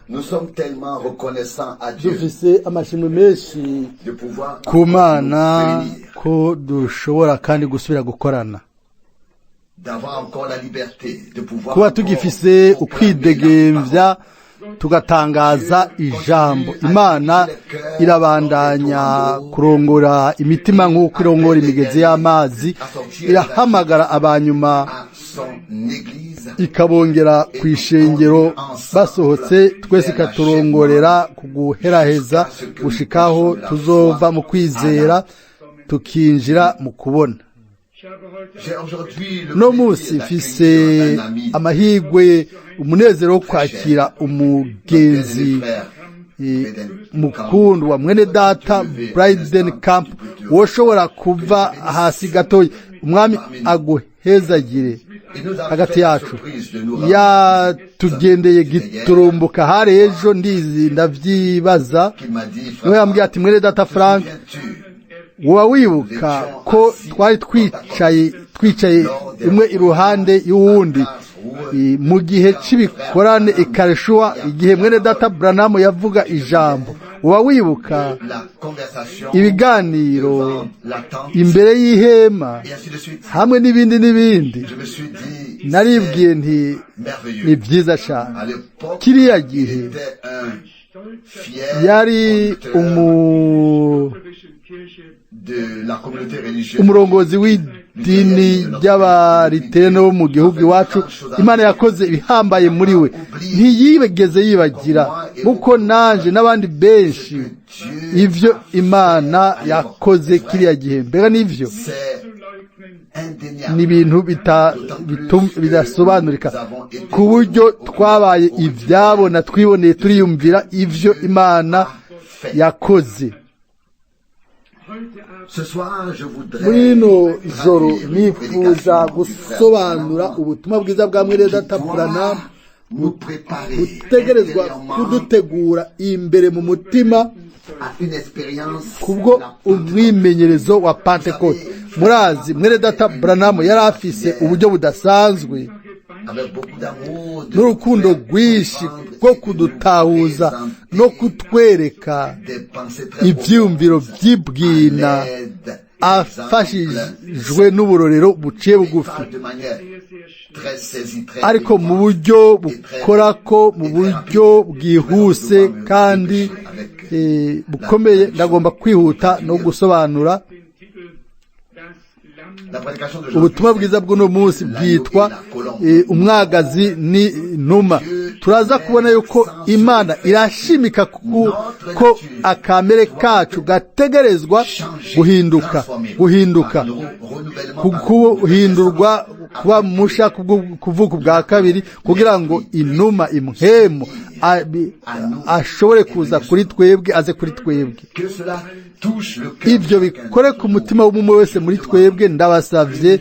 Nous sommes tellement reconnaissants à Dieu dufise amashimwe menshi de pouvoir ku Mana réunir, ko dushobora kandi gusubira gukorana, d'avoir encore la liberté de pouvoir kuba encore tugifise proclamer ukwidegemvya tugatangaza ijambo. Imana irabandanya kurongora imitima nk'uko irongora imigezi y'amazi, irahamagara abanyuma à son église ikabongera ku ishengero basohotse, twese ikaturongorera kuguheraheza gushikaho tuzova mu kwizera tukinjira mu kubona. J'ai aujourd'hui le No plaisir musi mfise d'accueillir un ami, amahirwe, umunezero wo kwakira umugenzi mukundwa Mwene Data Ewald Frank, woshobora kuva hasi gatoya. Umwami aguhezagire il nous a hagati fait la yacu. surprise de nous Yatugendeye giturumbuka hari ejo, ndizi ndavyibaza. qu'il m'a dit, Niwe yambwiye ati, Mwene Data Frank, viens-tu woba wibuka ko twari twicaye umwe iruhande y'uwundi mu gihe cy'ibikorane ikareshuwa, igihe Mwene Data Branham yavuga ijambo. Woba wibuka la conversation ibiganiro la tente imbere y'ihema et ainsi de suite. hamwe n'ibindi n'ibindi. Je me suis dit, Naribwiye nti merveilleux. ni byiza cyane. À l'époque, Kiriya il gihe était un fier yari conducteur de la communauté religieuse. umurongozi w'idini ry'abaritene bo mu gihugu iwacu. Imana yakoze ibihambaye muri we, ntiyigeze yibagira, kuko nanje n'abandi benshi ivyo Imana yakoze kiriya gihe. Mbega n'ivyo C'est indéniable. ni ibintu bidasobanurika, ku buryo twabaye ivyabona, twiboneye turiyumvira ivyo Imana yakoze. Ce soir, je voudrais Muri rino joro nifuza gusobanura ubutumwa bwiza bwa Mwene Data Branham nous préparer butegerezwa kudutegura imbere mu mutima à une expérience kubwo umwimenyerezo wa Pentecote. Murazi Mwene Data Branham yari afise uburyo budasanzwe avec beaucoup d'amour, de n'urukundo rwinshi rwo kudutahuza no kutwereka des pensées très ivyiyumviro vy'ibwina, profondes, afashijwe n'uburorero buciye bugufi, de manière très saisie, très ariko mu buryo bukorako, mu buryo bwihuse kandi bukomeye. Ndagomba kwihuta no gusobanura la prédication de ubutumwa bwiza bw'uno munsi bwitwa umwagazi ni numa. Turaza kubona yuko Imana irashimika ko akamere kacu gategerezwa guhindurwa kuba musha kuvuka bwa kabiri, kugira ngo inuma imhemu ashobore kuza kuri twebwe, aze kuri twebwe. Ibyo bikore ku mutima w'umwe wese muri twebwe. Ndabasavye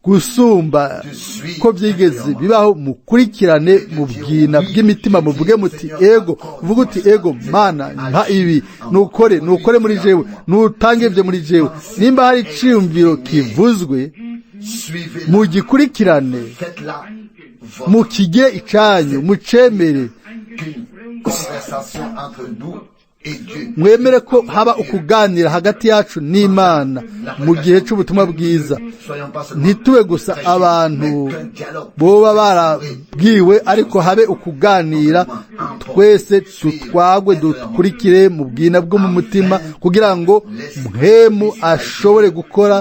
gusumba ko byigeze bibaho, mukurikirane mu bwina bw'imitima, muvuge muti ego, uvuga uti ego Mana mpa ibi, nukore muri jewe, nutange ibyo muri jewe. Nimba hari iciyumviro kivuzwe, mugikurikirane, mukigire icanyu, mucemere, mwemere ko haba ukuganira hagati yacu n'Imana mu gihe cy'ubutumwa bwiza. Ntitube gusa abantu boba barabwiwe, ariko habe ukuganira, twese tutwagwe dukurikire mu bwina bwo mu mutima, kugira ngo mpemu ashobore gukora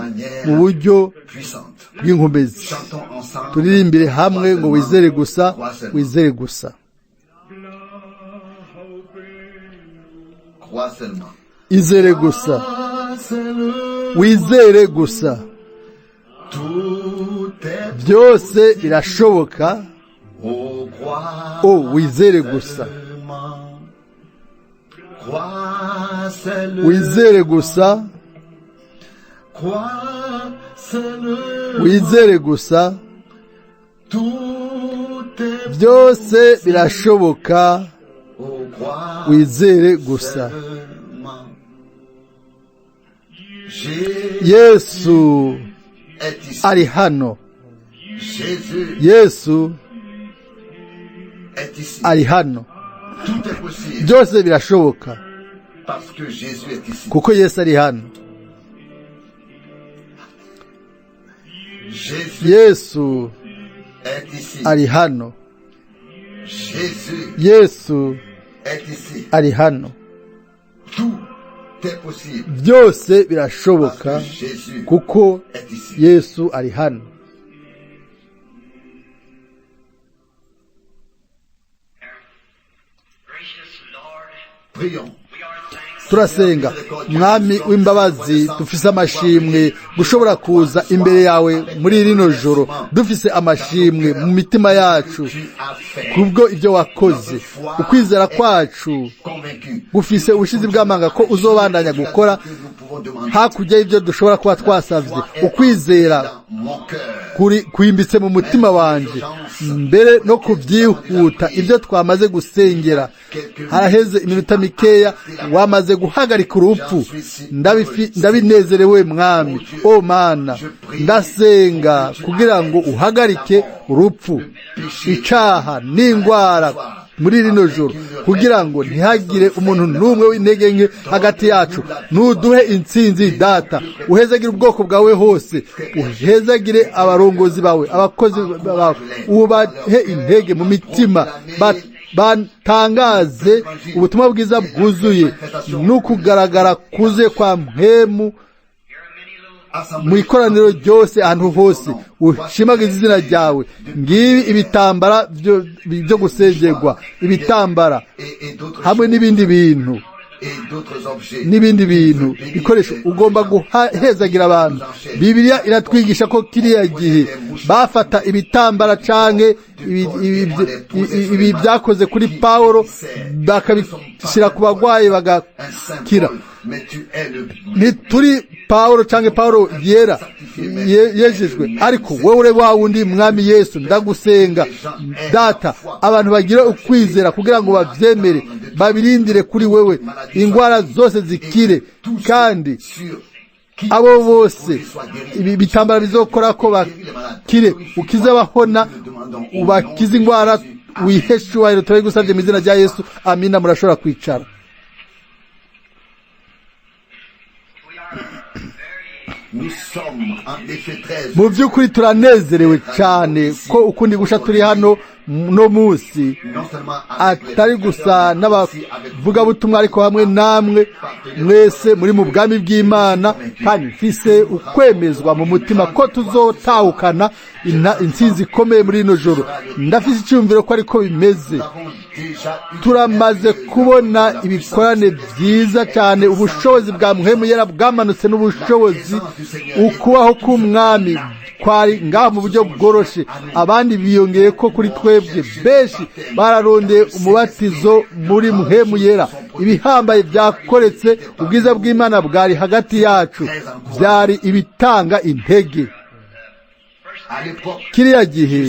mu buryo bw'inkomezi. Turirimbire hamwe ngo wizere gusa, wizere gusa. Izere gusa, wizere gusa, byose birashoboka. Wizere gusa, wizere gusa, wizere gusa, byose birashoboka. Wizere gusa. Yesu ari hano. Yesu est ici. ari hano. Tout est possible Byose birashoboka parce que Jésus est ici. kuko Yesu ari hano. Jésus Yesu est ici. ari hano. Jésus Yesu est ici. ari hano. Tout est possible Byose parce birashoboka que Jésus kuko est ici. Yesu ari hano. Prions. Turasenga. Mwami w'imbabazi, dufise amashimwe gushobora kuza imbere yawe muri rino joro, dufise amashimwe mu mitima yacu kubwo ibyo wakoze. Ukwizera kwacu gufise ubushizi bw'amanga ko uzobandanya gukora hakurya y'ibyo dushobora kuba twasavye. Ukwizera kwimbitse mu mutima wanje mbere no kubyihuta ibyo twamaze gusengera. Haraheze iminota mikeya wamaze guhagarika urupfu. Ndabinezerewe Mwami. O Mana, ndasenga kugira ngo uhagarike urupfu, icaha n'ingwara muri rino joro, kugira ngo ntihagire umuntu n'umwe w'intege nke hagati yacu. Nuduhe intsinzi Data, uhezagire ubwoko bwawe hose, uhezagire abarongozi bawe, abakozi bawe, ubahe intege mu mitima, batangaze ubutumwa bwiza bwuzuye n'ukugaragara kuze kwa mpemu mu ikoraniro ryose ahantu hose. Ushimagize izina ryawe. Ngibi ibitambara byo gusengerwa, ibitambara hamwe n'ibindi bintu bikoresho ugomba guhezagira abantu. Bibiliya iratwigisha ko kiriya gihe bafata ibitambara canke ibi byakoze kuri Pawulo bakabishyira ku bagwayi bagakira. Ntituri Pawulo canke Pawulo yejejwe, ariko wewe wa wundi Mwami Yesu, ndagusenga Data, abantu bagira ukwizera kugira ngo bavyemere, babirindire kuri wewe, ingwara zose zikire, kandi abo bose ibi bitambara bizokora ko bakire. Ukize abahona, ubakize ingwara, wiheshe icyubahiro. Turabigusabye mu izina rya Yesu, amina. Murashobora kwicara. Mu by'ukuri turanezerewe cyane ko ukundi gusha turi hano no munsi, atari gusa n'abavugabutumwa ariko hamwe namwe mwese muri mu bwami bw'Imana, kandi mfise ukwemezwa mu mutima ko tuzotahukana intsinzi ikomeye muri ino joro. Ndafise icyumviro ko ariko bimeze. Turamaze kubona ibikorane byiza cyane, ubushobozi bwa Mpwemu Yera bwamanutse, n'ubushobozi ukubaho k'umwami kwari ngaho mu buryo bworoshe. Abandi biyongeye ko kuri twebwe, benshi bararondeye umubatizo muri Mpwemu Yera. Ibihambaye byakoretse, ubwiza bw'Imana bwari hagati yacu, byari ibitanga intege. Kiriya gihe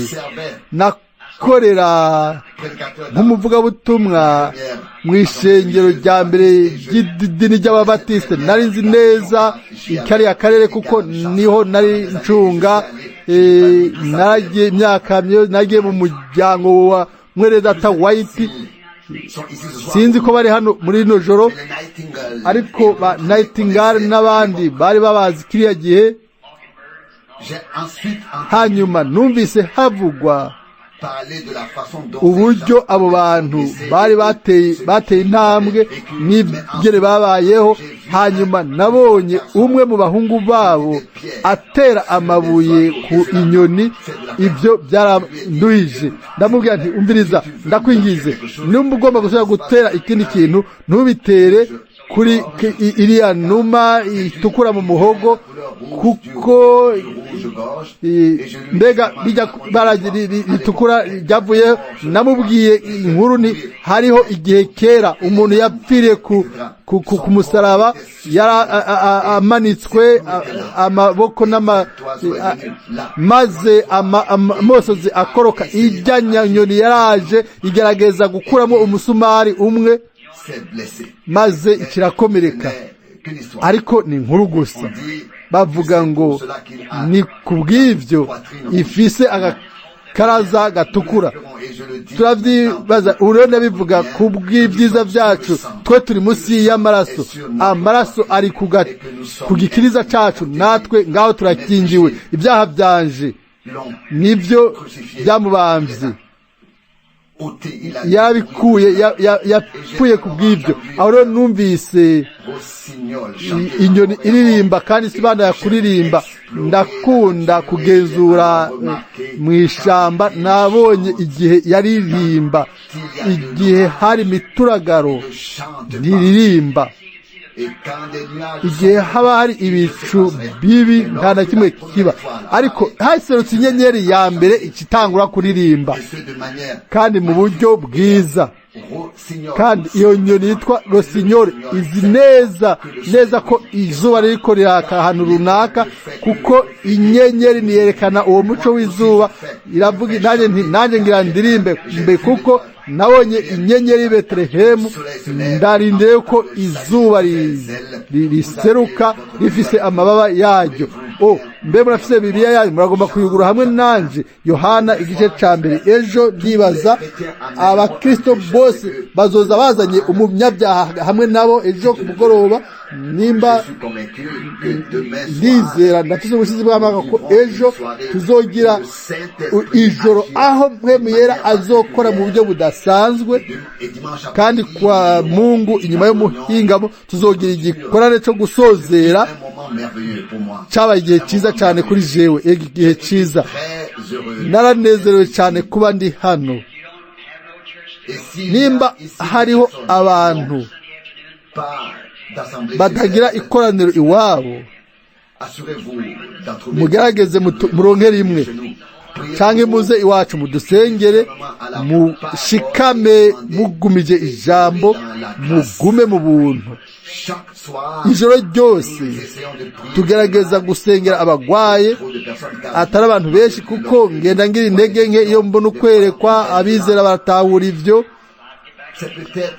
nakorera nk'umuvugabutumwa mu ishengero rya mbere ry'idini ry'ababatiste. Nari nzi neza kariya karere kuko niho nari ncunga. Naragiye imyaka nagiye mu muryango wa Mwene Data Ewald. Sinzi ko bari hano muri ino joro, ariko ba Nightingale n'abandi bari babazi kiriya gihe. Hanyuma numvise havugwa uburyo abo bantu bari bateye intambwe n'ibigere babayeho. Hanyuma nabonye umwe mu bahungu babo atera amabuye ku inyoni. Ibyo byaranduhije. Ndamubwira nti, umviriza, ndakwingize, nimba ugomba gusubira gutera ikindi kintu, ntubitere kuri iriya numa itukura mu muhogo, kuko mbega ritukura ryavuye. Namubwiye inkuru ni hariho igihe kera umuntu yapfiriye ku musaraba, amanitswe amaboko maze amosozi akoroka. Irya nyoni yaraje igerageza gukuramo umusumari umwe, maze ikirakomereka. Ariko ni inkuru gusa. Bavuga ngo ni kubw'ivyo ifise gakaraza gatukura. Turavyibaza urone bivuga ku bw'ibyiza byacu, twe turi munsi y'amaraso, amaraso ari ku gikiriza cacu, natwe ngaho turakingiwe. Ibyaha byanje nibyo byamubamvye, yabikuye yapfuye ku bw'ibyo. Aho rero numvise inyoni iririmba, kandi sibanda yakuririmba. Ndakunda kugenzura mu ishamba, nabonye igihe yaririmba, igihe hari imituragaro ntiririmba, igihe haba hari ibicu bibi nta na kimwe kiba, ariko haserutse inyenyeri ya mbere ikitangura kuririmba, kandi mu buryo bwiza. Kandi iyo nyoni yitwa rosinyore izi neza ko izuba ririko riraka ahantu runaka, kuko inyenyeri niyerekana uwo muco w'izuba. Iravuga nanjye ngira ndirimbe mbe, kuko nabonye inyenyeri y'i Betelehemu, ndarindiriye ko izuba riseruka rifise amababa yaryo. Mbe murafise Bibiliya yanyu, muragomba kuyugura hamwe nanje Yohana igice ca mbere. Ejo ndibaza abakristo bose bazoza bazanye umunyabyaha hamwe nabo ejo ku mugoroba. Nimba ndizera ndafise ubushizi bw'amanga ko ejo tuzogira ijoro aho mpwemu yera azokora mu buryo budasanzwe, kandi kwa Mungu inyuma y'umuhingamo tuzogira igikorane cyo gusozera. Cyabaye igihe cyiza cyane kuri jewe, igihe cyiza. Naranezerewe cyane kuba ndi hano. Nimba hariho abantu batagira ikoraniro iwabo, mugerageze muronke rimwe, canke muze iwacu mudusengere, mushikame mugumije ijambo, mugume mu buntu. Ijoro ryose tugerageza gusengera abagwaye, atari abantu benshi, kuko ngenda ngira intege nke iyo mbona ukwerekwa. Abizera baratahura ivyo.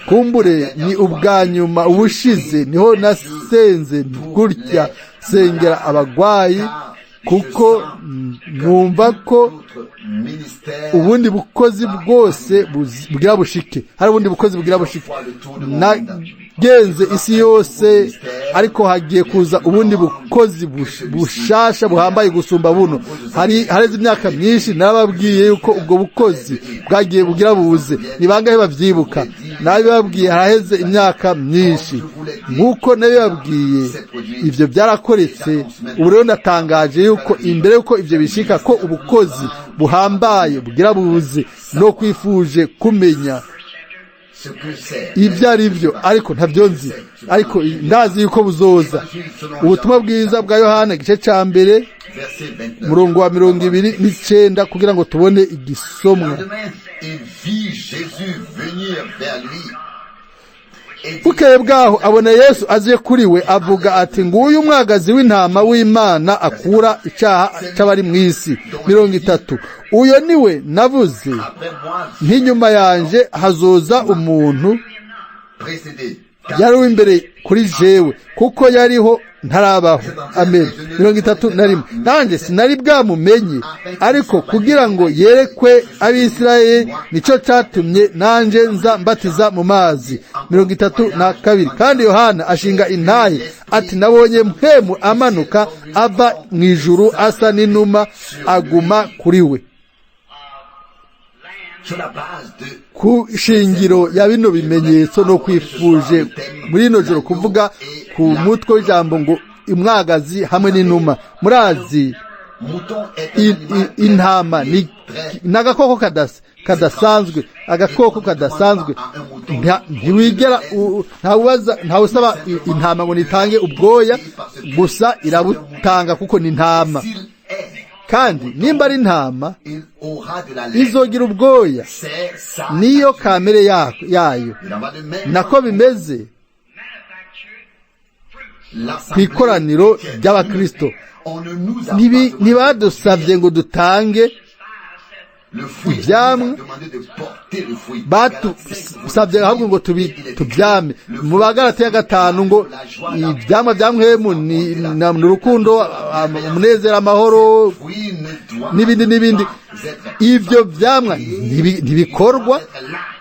Kumbure ni ubwa nyuma, ubushize niho nasenze gutya, sengera abagwayi, kuko numva ko ubundi bukozi bwose bugira bushike. Hari ubundi bukozi bugira bushike. Nagenze isi yose, ariko hagiye kuza ubundi bukozi bushasha buhambaye gusumba buno. Hareze imyaka myinshi narababwiye yuko ubwo bukozi bwagiye bugira buze. Ni bangahe bavyibuka? Nabibabwiye haraheze imyaka myinshi. Nkuko nabibabwiye, ivyo byarakoretse. Ubu rero natangaje yuko imbere yuko ivyo bishika, ko ubukozi buhambaye bugira buze, no kwifuje kumenya ibyo ari byo, ariko ntabyo nzi, ariko ndazi yuko buzoza. Ubutumwa bwiza bwa Yohana igice ca mbere murongo wa 29 kugira ngo tubone igisomwa. Bukeye bwaho abona Yesu aziye kuri we, avuga ati, nguyu umwagazi w'intama w'Imana akura icaha c'abari mw'isi. 30 uyo niwe navuze n'inyuma yanje hazoza umuntu yari w'imbere kuri jewe, kuko yariho ntarabaho. Amen. 31 nanjye sinari bwamumenye, ariko kugira ngo yerekwe Abisirayeli nico catumye nanje nza mbatiza mu mazi. 32 kandi Yohana ashinga intahe ati, nabonye mpwemu amanuka ava mw'ijuru asa n'inuma, aguma kuri we. Ku shingiro ya bino bimenyetso no kwifuje muri ino joro kuvuga ku mutwe w'ijambo ngo umwagazi hamwe n'inuma. Murazi intama ni nagakoko kadasanzwe, agakoko kadasanzwe. Ntiwigera ntawusaba intama ngo nitange ubwoya, gusa irabutanga kuko ni intama. Kandi nimba ari intama izogira ubwoya, niyo kamere yayo. Nako bimeze kw'ikoraniro ry'abakristo. Ntibadusavye ngo dutange ivyamwa, batusavye ahubwo ngo tuvyame. Mu Bagalatiya 5 ngo ivyamwa vya mpwemu ni urukundo, umunezero, amahoro n'ibindi. ivyo vyamwa ntibikorwa,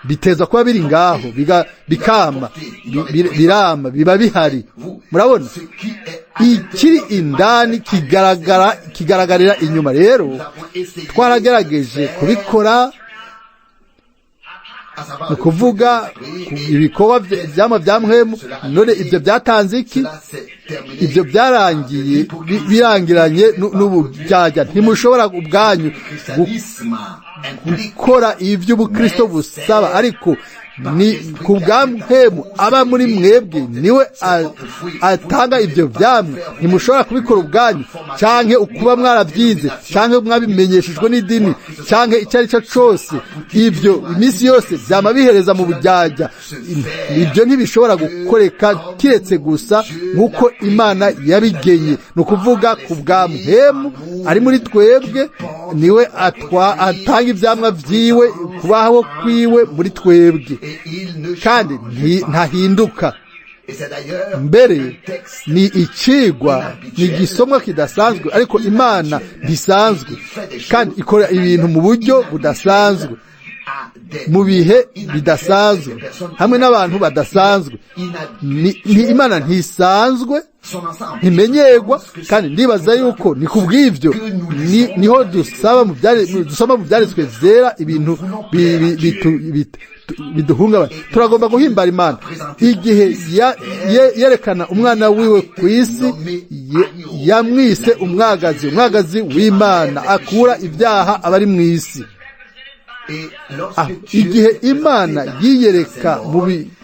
biteza kuba biri ngaho bikama birama biba bihari. Murabona ikiri indani kigaragarira inyuma. Rero twaragerageje kubikora, ni kuvuga ibikorwa vyama vya mpwemu. None ivyo byatanze iki? Ivyo byarangiye birangiranye n'ubujyaja. Ntimushobora ubwanyu gukora ivyo ubukristo busaba, ariko ni kubwa mpwemu aba muri mwebwe niwe atanga ivyo vyamwe. Ntimushobora kubikora ubwanyu, canke ukuba mwarabyize, canke mwabimenyeshejwe n'idini, canke icyo ari cyo cose. Ivyo iminsi yose vyama bihereza mu bujyaja. Ibyo ntibishobora gukoreka kiretse gusa nk'uko Imana yabigenye. Ni ukuvuga kubwa mpwemu ari muri twebwe, niwe atanga ivyamwa vyiwe, kubaho kwiwe muri twebwe, kandi ntahinduka. Mbere ni icigwa, ni igisomwa kidasanzwe, ariko Imana ntisanzwe kandi ikora ibintu mu buryo budasanzwe, mu bihe bidasanzwe, hamwe n'abantu badasanzwe. Imana ntisanzwe, ntimenyerwa, kandi ndibaza yuko ni kubw'ivyo niho dusoma mu byaritswe vyera ibintu biduhungabana. Turagomba guhimbara Imana igihe yerekana umwana wiwe ku isi, yamwise umwagazi w'Imana, akura ibyaha abari mu isi. Igihe Imana yiyereka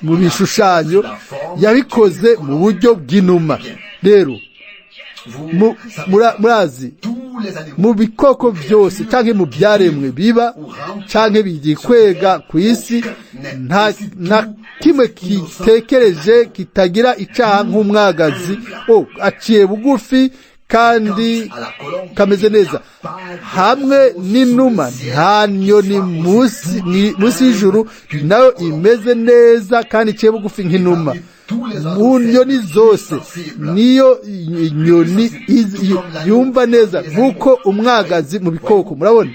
mu bishushanyo, yabikoze mu buryo bw'inuma. Rero murazi mu bikoko byose canke mu byaremwe biba canke bigikwega ku isi, nta kimwe kitekereje kitagira icaha nk'umwagazi. Aciye bugufi kandi kameze neza. Hamwe n'inuma, nta nyoni munsi y'ijuru nayo imeze neza kandi iciye bugufi nk'inuma. Mu nyoni zose niyo inyoni yumva neza nk'uko umwagazi mu bikoko. Murabona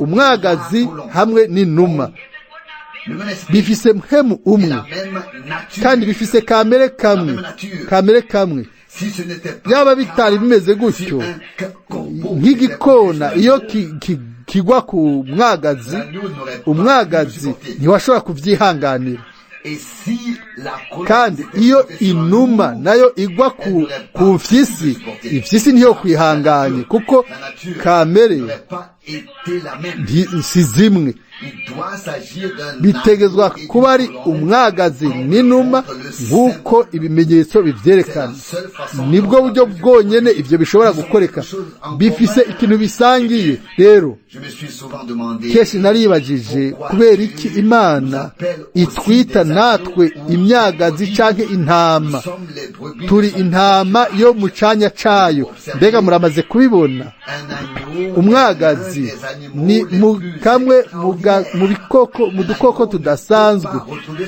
umwagazi hamwe n'inuma bifise mpemu umwe, kandi bifise kamere kamwe. Yaba bitari bimeze gutyo, nk'igikona iyo kigwa ku umwagazi ntiwashobora kuvyihanganira. Kandi iyo inuma nayo igwa ku ifyisi niyo kwihanganye, kuko kamere si zimwe. Bitegezwa kuba ari umwagazi n'inuma nk'uko ibimenyetso bivyerekana. Nibwo buryo bwonyene ivyo bishobora gukoreka, bifise ikintu bisangiye. Rero kenshi naribajije kubera iki Imana itwita natwe imyagazi canke intama. Turi intama yo mu canya cayo. Mbega muramaze kubibona? Umwagazi ni kamwe mu dukoko tudasanzwe.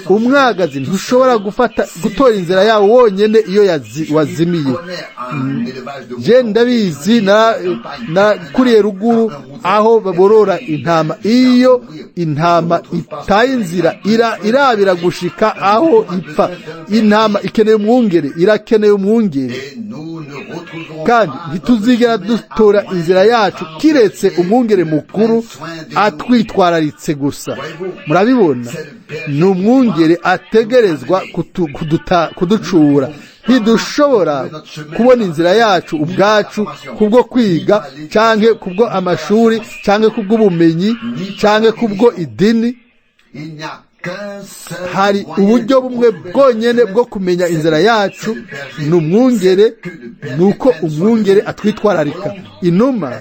Umwagazi ntushobora gutora inzira yawo wonyene iyo wazimiye. Je ndabizi, nakuriye ruguru aho baborora intama. Iyo intama itaye inzira irabira gushika aho ipfa. Intama ikeneye umwungere, kandi ntituzigera dutora inzira yacu kiretse umwungere mukuru atwitwararitse gusa. Murabibona, ni umwungere ategerezwa kuducura. Ntidushobora kubona inzira yacu ubwacu kubwo kwiga, canke kubwo amashuri, canke kubwo ubumenyi, canke kubwo idini. Hari uburyo bumwe bwonyene bwo kumenya inzira yacu, ni umwungere, nuko umwungere atwitwararika. Inuma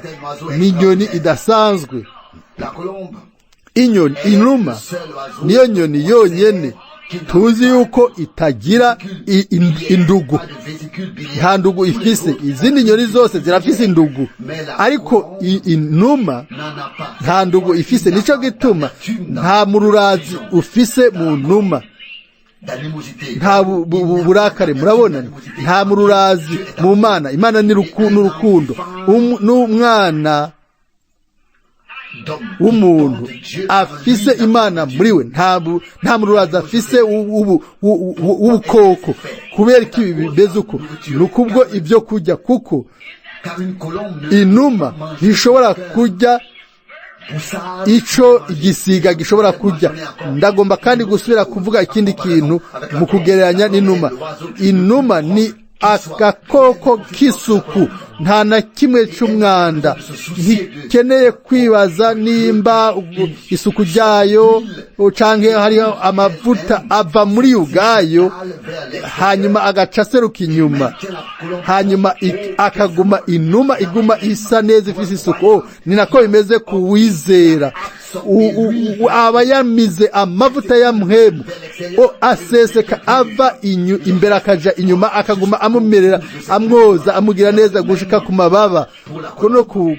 ni inyoni idasanzwe. Inuma niyo nyoni yonyene tuzi yuko itagira indugu. Nta ndugu ifise. Izindi nyoni zose zirafise indugu, ariko inuma nta ndugu ifise. Nico gituma nta mururazi ufise mu numa, nta burakare. Murabona, nta mururazi mu Mana. Imana ni urukundo. N'umwana w'umuntu afise imana muri we nta mururazi afise w'ubukoko kubera ko ibi bimeze uko ni ukubwo ibyo kurya kuko inuma ntishobora kurya ico igisiga gishobora kurya. Ndagomba kandi gusubira kuvuga ikindi kintu mu kugereranya n'inuma. Inuma ni agakoko k'isuku, nta na kimwe cy'umwanda, ntikeneye kwibaza nimba isuku ryayo canke hariho amavuta ava muri ubwayo hanyuma agaca aseruka inyuma, hanyuma akaguma inuma iguma isa neza ifise isuku. Ni nako bimeze ku wizera, aba yamize amavuta ya mpwemu aseseka ava imbere akaja inyuma, akaguma amumerera amwoza amugira neza gushika ku mababa kuno ku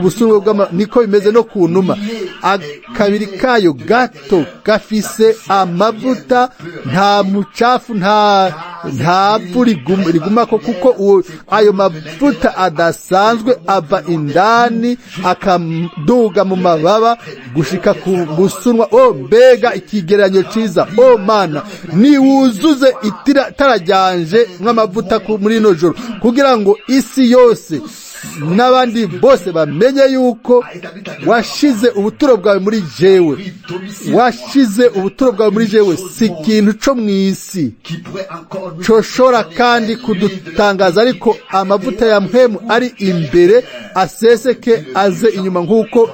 busungu bw'ama. Niko bimeze no ku numa, akabiri kayo gato gafise amavuta, nta mucafu nta vu rigumako, kuko ayo mavuta adasanzwe ava indani akaduga mu mababa gushika ku busunwa. Mbega ikigereranyo ciza! Mana, niwuzuze itara ryanje nk'amavuta muri ino joro, kugira ngo isi yose n'abandi bose bamenye yuko washize ubuturo bwawe muri jewe. Washize ubuturo bwawe muri jewe, si ikintu co mw'isi coshora kandi kudutangaza, ariko amavuta ya mpwemu ari imbere aseseke aze inyuma, nk'uko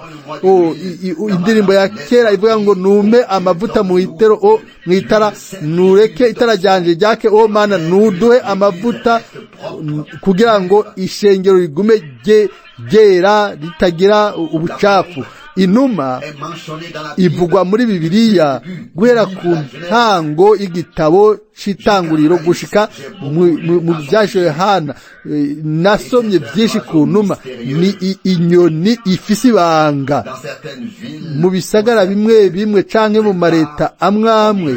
indirimbo ya kera ivuga ngo nume amavuta mw'itara, nureke itara ryanje ryake. Mana, nuduhe amavuta kugira ngo ishengero rigume ryera ritagira ubucafu. Inuma ivugwa muri Bibiliya guhera ku ntango y'igitabo c'itanguriro gushika mu byasho Yohana. Nasomye byinshi ku numa. Ni inyoni ifise ibanga. Mu bisagara bimwe canke mu mareta amwe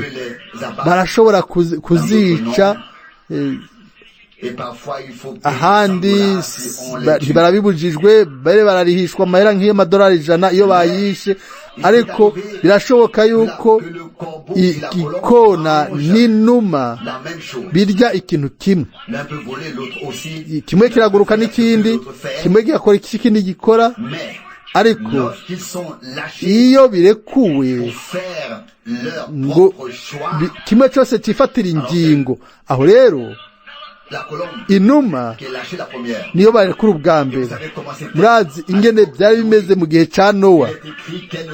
barashobora kuzica, ahandi barabibujijwe, bararihishwa amahera nk'amadolari 100 iyo bayishe. Ariko birashoboka yuko igikona n'inuma birya ikintu kimwe. Kimwe kiraguruka n'ikindi, kimwe gikora ikindi gikora, ariko iyo birekuwe ngo kimwe cyose cifatira ingingo, aho rero inuma niyo barekura ubwa mbere. Murazi ingene byari bimeze mu gihe ca Nowa.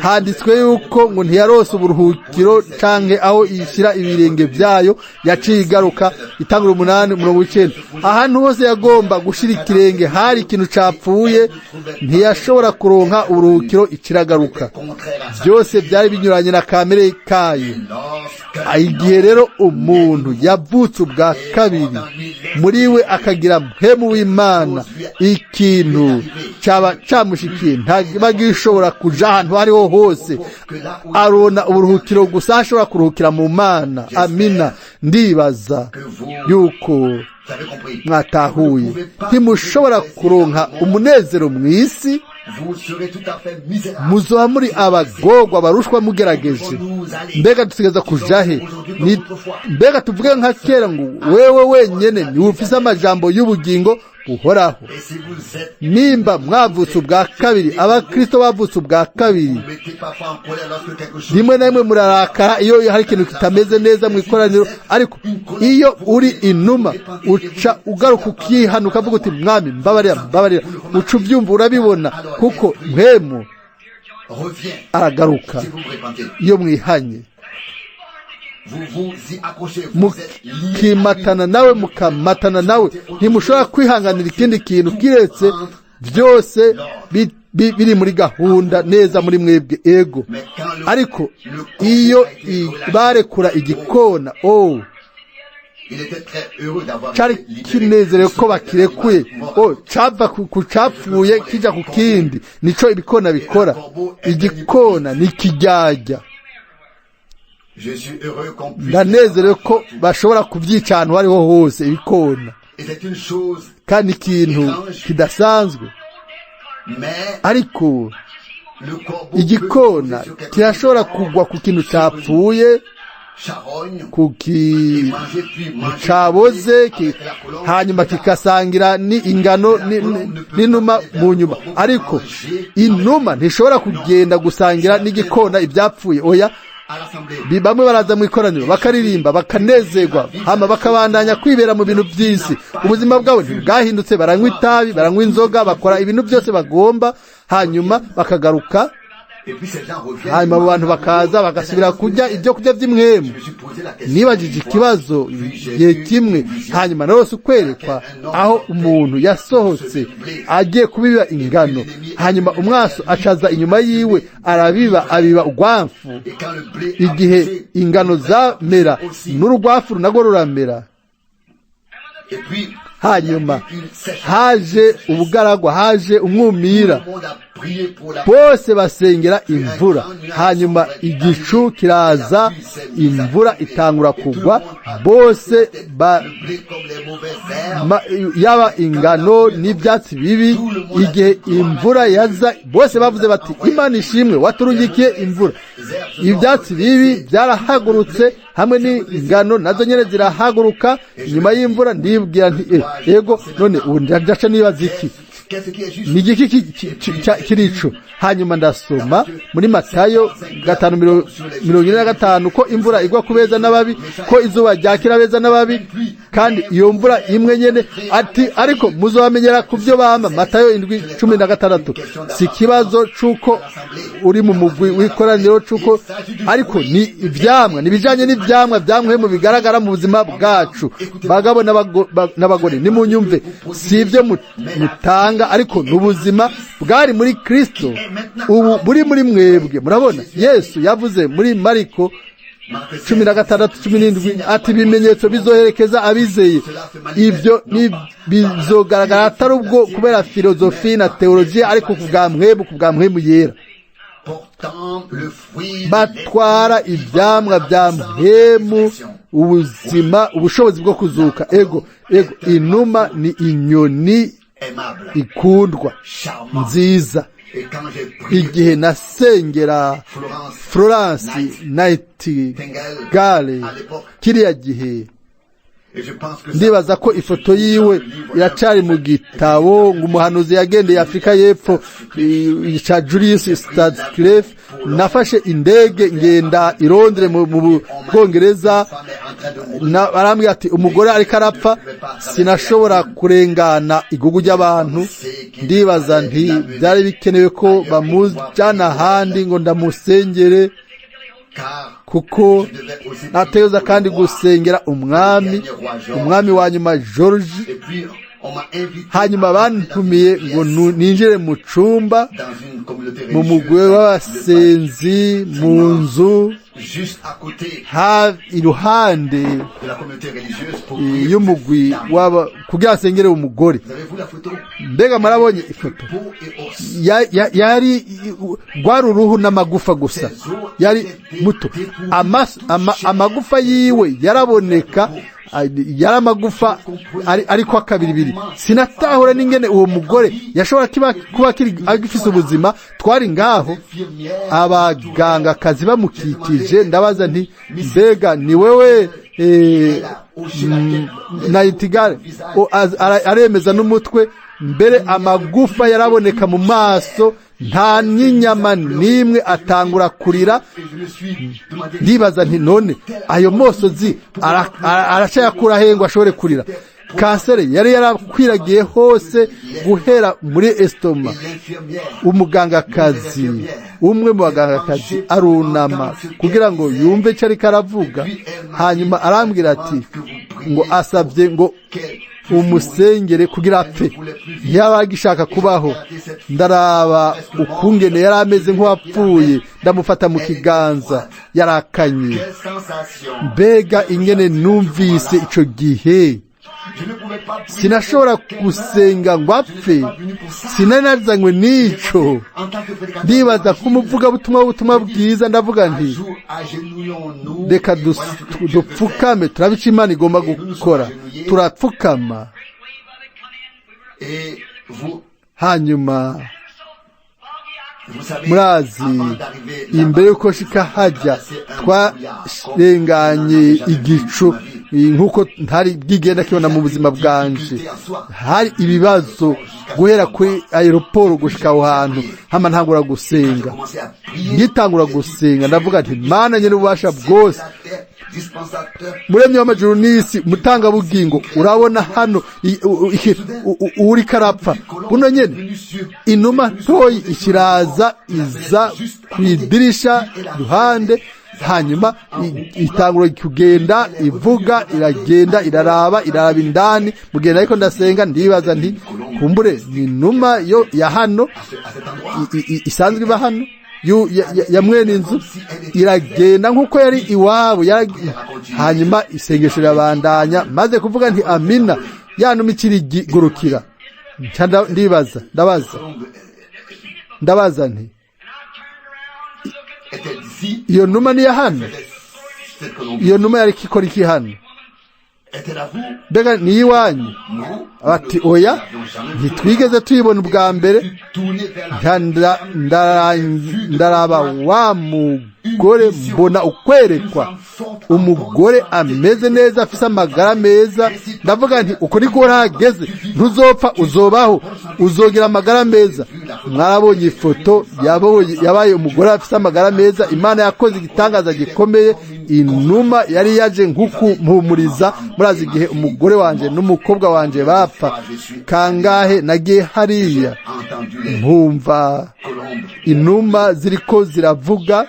Handitswe yuko ngo ntiyarose uburuhukiro canke aho ishyira ibirenge byayo, yaciye igaruka. Itangura 8:9. Ahantu hose yagomba gushira ikirenge hari ikintu capfuye, ntiyashobora kuronka uburuhukiro, ikiragaruka. Byose byari binyuranye na kamere kayo. Igihe rero umuntu yavutse ubwa kabiri, muri we akagira mpemu w'Imana, ikintu cyaba camushikiye ntagishobora kuja ahantu hariho hose, arona uburuhukiro gusa, ashobora kuruhukira mu Mana. Amina. Ndibaza yuko mwatahuye. Ntimushobora kuronka umunezero mw'isi, muzoba muri abagorwa barushwa mugerageje. Mbega dusigeza kujahe? Mbega tuvuge nka kera ngo wewe wenyene ni ufise amajambo y'ubugingo buhoraho. Nimba mwavutse ubwa kabiri, abakristo bavutse ubwa kabiri, rimwe na rimwe murarakara iyo hari ikintu kitameze neza mu ikoraniro, ariko iyo uri inuma uca ugaruka ukihana ukavuga uti mwami mbabarira, uca ubyumva, urabibona, kuko mpemu aragaruka iyo mwihanye. Mukimatana nawe, mukamatana nawe. Ntimushobora kwihanganira ikindi kintu kiretse byose biri muri gahunda neza muri mwebwe ego. Ariko iyo barekura igikona, cari kinezerewe ko bakirekuye, cava ku capfuye kija ku kindi. Nico ibikona bikora. Igikona ni kijyajya. Ndanezerewe ko bashobora kubyica ahantu hariho hose ibikona, kandi ikintu kidasanzwe. Ariko igikona kirashobora kugwa ku kintu cyapfuye, ku kintu cyaboze, hanyuma kikasangira ingano n'inuma mu nyuma. Ariko inuma ntishobora kugenda gusangira n'igikona ibyapfuye. Oya, bamwe baraza mu ikoraniro bakaririmba bakanezerwa, hama bakabandanya kwibera mu bintu by'isi. Ubuzima bwabo ntibwahindutse, baranywa itabi, baranywa inzoga, bakora ibintu byose bagomba, hanyuma bakagaruka. Hanyuma abo bantu bakaza bagasubira kurya ibyo kurya by'imwemu. Nibajije ikibazo igihe kimwe, hanyuma narose ukwerekwa aho umuntu yasohotse agiye kubiba ingano, hanyuma umwaso acaza inyuma yiwe abiba urwamfu. Igihe ingano zamera n'urugwafu runagwo ruramera, hanyuma haje ubugaragwa, haje umwumira, bose basengera imvura. Hanyuma igicu kiraza, imvura itangura kugwa, bose yaba ingano n'ibyatsi bibi. Igihe imvura yaza, bose bavuze bati Imana ishimwe, waturungikiye imvura. Ibyatsi bibi byarahagurutse hamwe n'ingano nazo nyene zirahaguruka inyuma y'imvura. Ndibwira nti ego, none ubu ndaca nibaza iki ni igiki kirico. Hanyuma ndasoma muri Matayo 5:45 ko imvura igwa ku beza n'ababi, ko izuba ryakira beza n'ababi, kandi iyo mvura imwe nyene ati ariko muzobamenyera ku byo bama. Matayo 7:16. Si kibazo cuko uri mu mugwi w'ikoraniro cuko, ariko ni ivyamwa, nibijanye n'ivyamwa byamwe mu bigaragara mu buzima bwacu. Bagabo n'abagore nimunyumve, si ivyo mutanga, ariko n'ubuzima bwari muri Kristo ubu buri muri mwebwe. Murabona Yesu yavuze muri Mariko 16:17 ati ibimenyetso bizoherekeza abizeye. Ibyo ni bizogaragara atari ubwo kubera filozofi na teologiya, ariko kubwa mwemu yera. Batwara ibyamwa bya mwemu, ubuzima, ubushobozi bwo kuzuka. Ego inuma ni inyoni ikundwa nziza. Igihe nasengera Florence Nightingale kiriya gihe, ndibaza ko ifoto yiwe iracari mu gitabo ngo umuhanuzi yagendeye Afrika y'Epfo cha Julius Stadcliffe. Nafashe indege ngenda i Londres mu Bwongereza, barambwira ati umugore ariko arapfa, sinashobora kurengana igugu ry'abantu. Ndibaza nti byari bikenewe ko bamujana ahandi ngo ndamusengere, kuko nateza kandi gusengera umwami wa nyuma George. Hanyuma bantumiye ngo ninjire mu cumba mu mugwe w'abasenzi mu nzu iruhande y'umugwi kugira asengere umugore. Mbega marabonye ifoto, yari gwari uruhu n'amagufa gusa, yari muto. Amagufa yiwe yaraboneka, yari amagufa ariko akabiribiri. Sinatahura n'ingene uwo mugore yashobora kuba agifise ubuzima. Twari ngaho abaganga kazi bamukikije, ndabaza nti mbega ni wewe Nightingale? Aremeza n'umutwe. Mbere amagufa yaraboneka mu maso, nta n'inyama n'imwe, atangura kurira. Ndibaza nti none ayo mosozi aracayakura hengo ashobore kurira? Kansere yari yarakwiragiye hose guhera muri estoma. Umugangakazi, umwe mu bagangakazi arunama kugira ngo yumve icyo ariko aravuga, hanyuma arambwira ati ngo asabye ngo umusengere kugira apfe, ntiyabagishaka kubaho. Ndaraba ukungene yari ameze nk'uwapfuye, ndamufata mu kiganza, yarakanye. Mbega ingene numvise ico gihe! Sinashobora gusenga ngo apfe, sinanazanywe n'ico. Ndibaza ko ubutumwa bwiza, ndavuga nti reka dupfukame turabe ico Imana igomba gukora. Turapfukama, hanyuma murazi imbere yuko shika hajya twarenganye igicu nk'uko ntari bwigenda kibona mu buzima bwanje. Hari ibibazo guhera kuri aeroport gushika aho hantu hama ntangura gusenga. Ngitangura gusenga ndavuga nti Mana nyene ubasha bwose, muremye w'amajuru n'isi, mutanga bugingo, urabona hano uri karapfa buno nyene inuma ntoyi ikiraza iza kwidirisha ruhande, hanyuma itangura kugenda ivuga, iragenda iraraba indani mugenda. Ariko ndasenga ndibaza nti kumbure ni inuma yo ya hano isanzwe iba hano ya mwene inzu, iragenda nk'uko yari iwabo. Hanyuma isengesho rirabandanya, maze kuvuga nti amina, ya numa ikirigurukira. Ndabaza nti iyo numa ni ya hano? Iyo numa yari ikora iki hano? Mbega ni iwanyu? Bati oya, ntitwigeze tuyibona ubwa mbere. Ndaraba wa mugore, mbona ukwerekwa umugore ameze neza, afise amagara meza. Ndavuga nti uko niko urahageze, ntuzopfa, uzobaho, uzogira amagara meza. Mwarabonye ifoto yabaye umugore afise amagara meza. Imana yakoze igitangaza gikomeye. Inuma yari yaje nk'ukumpumuriza. Murazi igihe umugore wanje n'umukobwa wanje bapfa, kangahe nagiye hariya nkumva inuma ziriko ziravuga.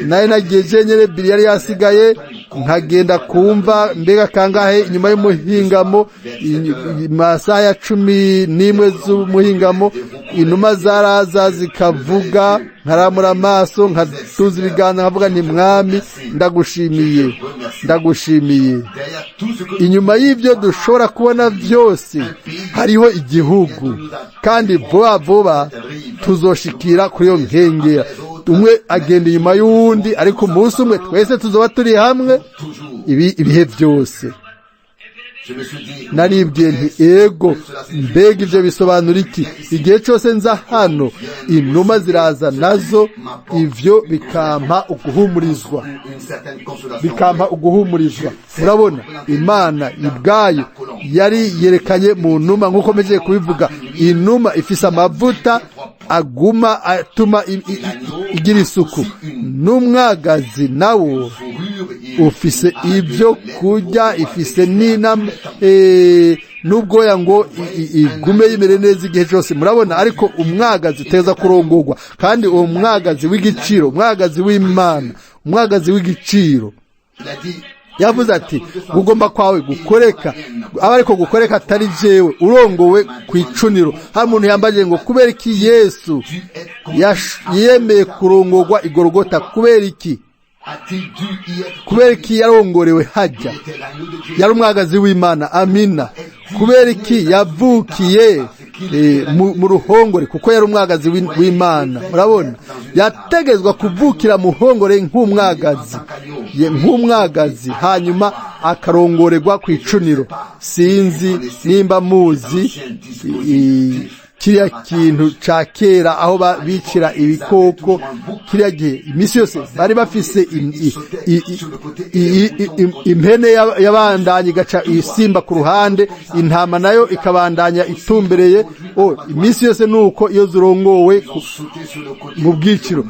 naye nagiye jenyere biri yari yasigaye, nkagenda kumva mbega kangahe inyuma y'umuhingamo, masaha ya 11 z'umuhingamo, inuma zaraza zikavuga, nkaramura amaso, nkatuza ibiganza, nkavuga nti mwami ndagushimiye. Inyuma y'ivyo dushobora kubona vyose hariho igihugu, kandi vuba tuzoshikira kuri yo nkengera. Umwe agenda inyuma y'uwundi, ariko umunsi umwe twese tuzoba turi hamwe ibihe byose. Naribwiye nti ego, mbega ivyo bisobanura iki? Igihe cyose nza hano inuma ziraza nazo, ivyo bikampa uguhumurizwa. Murabona Imana ibwayo yari yerekanye mu numa, nk'uko meje kubivuga. Inuma ifise amavuta aguma atuma igira isuku, n'umwagazi nawo ufise ibyo kurya, ifise n'ubwoya ngo igume yimere neza igihe cyose. Murabona, ariko umwagazi uteza kurongorwa, kandi uwo mwagazi w'igiciro, umwagazi w'Imana, umwagazi w'igiciro, yavuze ati gugomba kwawe gukoreka, abariko gukoreka atari jewe, urongowe kwicuniro. Hari umuntu yambaje ngo kubera iki Yesu yemeye kurongorwa igorogota? Kubera iki yarongorewe hajya? Yari umwagazi w'Imana. Amina. Kubera iki yavukiye mu ruhongore? Kuko yari umwagazi w'Imana. Murabona, yategezwa kuvukira mu ruhongore nk'umwagazi, hanyuma akarongorerwa kwicuniro. Sinzi nimba muzi kiriya kintu ca kera aho bicira ibikoko. Kiriya gihe imisi yose bari bafise impene yabandanya igaca isimba ku ruhande, intama nayo ikabandanya itumbereye. Imisi yose nuko iyo zirongowe mu bwiciro,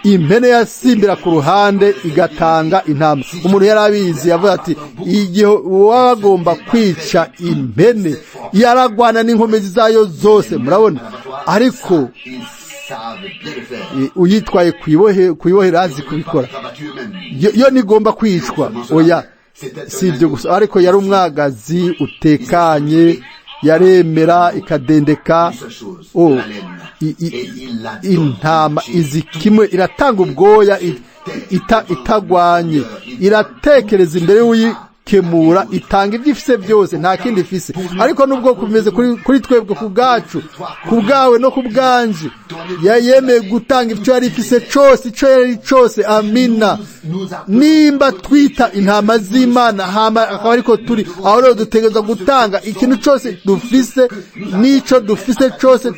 impene yasimbira ku ruhande igatanga intama. Umuntu yarabizi, yavuga ati igihe wagomba kwica impene yaragwana n'inkomezi zayo zose. Murabona, ariko uyitwaye kuyibohera azi kubikora, yo nigomba kwicwa. Oya, si ibyo gusa, ariko yari umwagazi utekanye, yaremera ikadendeka. Intama izi kimwe, iratanga ubwoya itagwanye, iratekereza imbere iradukemura itanga ibyo ifise byose nta kindi ifise ariko nubwo kumeze kuri twebwe ku bwacu ku bwawe no ku bwanje yemeye gutanga icyo yari ifise cyose icyo yari cyose amina nimba twita intama z'Imana akaba ariko turi aho rero dutegereza gutanga ikintu cyose dufise n'ico dufise cyose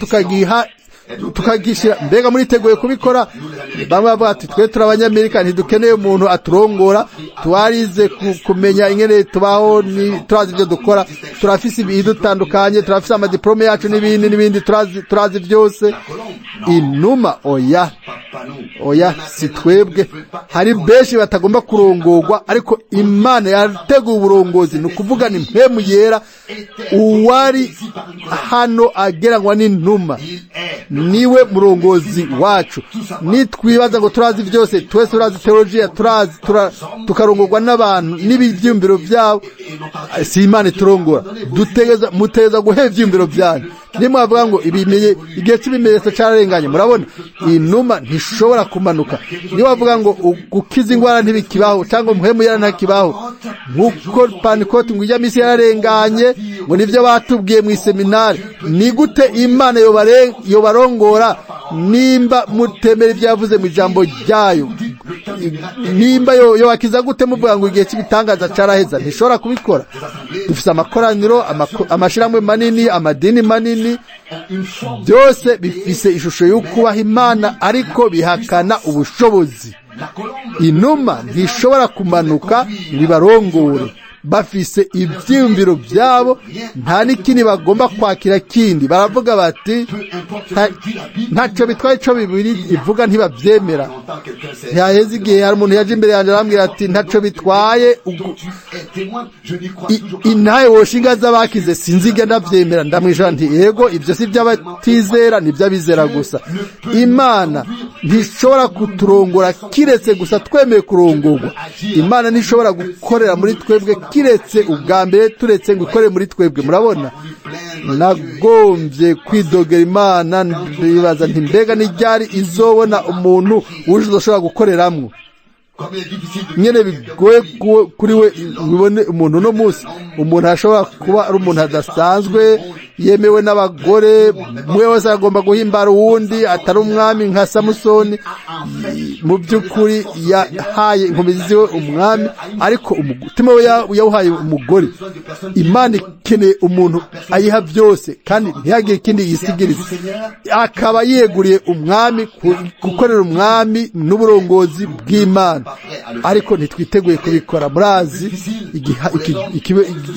tukagishira mbega muriteguye kubikora bamwe bavuga ati twe turi abanyamerika ntidukeneye umuntu aturongora twarize kumenya ingene tubaho turazi ibyo dukora turafise ibidutandukanye turafise amadiplome yacu n'ibindi turazi byose inuma oya si twebwe hari benshi batagomba kurongorwa ariko Imana yateguye uburongozi ni ukuvuga ni mpemu yera uwari hano agerangwa n'inuma niwe murongozi wacu nitwibaza ngo turazi byose twese turazi teologiya tukarongorwa n'abantu n'ibyiyumviro byabo si Imana iturongora mutegeza guhera ibyiyumviro byanyu nimwavuga ngo igihe cy'ibimenyetso cyararenganye murabona inuma ntishobora kumanuka niwavuga ngo gukiza ingwara ntibikibaho cyangwa muhemu yara ntakibaho nk'uko Pantekote ngo ijya misi yararenganye ngo nivyo batubwiye mu seminari ni gute Imana yobarongora nimba mutemera ibyavuze mu ijambo ryayo nimba yobakiza gute muvuga ngo igihe cy'ibitangaza caraheza ntishobora kubikora dufise amakoraniro amashiramwe manini amadini manini byose bifise ishusho y'ukubaha Imana ariko bihakana ubushobozi inuma ntishobora kumanuka bibarongore bafise ibyiyumviro byabo nta n'ikindi bagomba kwakira kindi baravuga bati ntacyo bitwaye ico bibiri ivuga ntibavyemera ntihaheze igihe hari umuntu yaje imbere yanjye arambwira ati ntacyo bitwaye intahe woshinga z'abakize sinzige ndavyemera ndamwisha nti yego ibyo si by'abatizera ni by'abizera gusa Imana ntishobora kuturongora kiretse gusa twemeye kurongorwa Imana ntishobora gukorera muri twebwe kiretse ubwa mbere turetse ngo ikore muri twebwe murabona nagombye kwidogera Imana ndibaza nti mbega n'iryari izobona umuntu uzoshobora gukoreramwo nyene bigoye kuri we bibone umuntu no musi umuntu ashobora kuba ari umuntu adasanzwe yemewe n'abagore mwe wese agomba guhimbara uwundi atari umwami nka Samusoni mu by'ukuri yahaye inkomezi we umwami ariko umutima we yawuhaye umugore Imana ikeneye umuntu ayiha byose kandi ntihagire ikindi yisigiriza akaba yeguriye umwami gukorera umwami n'uburongozi bw'Imana ariko ntitwiteguye kubikora murazi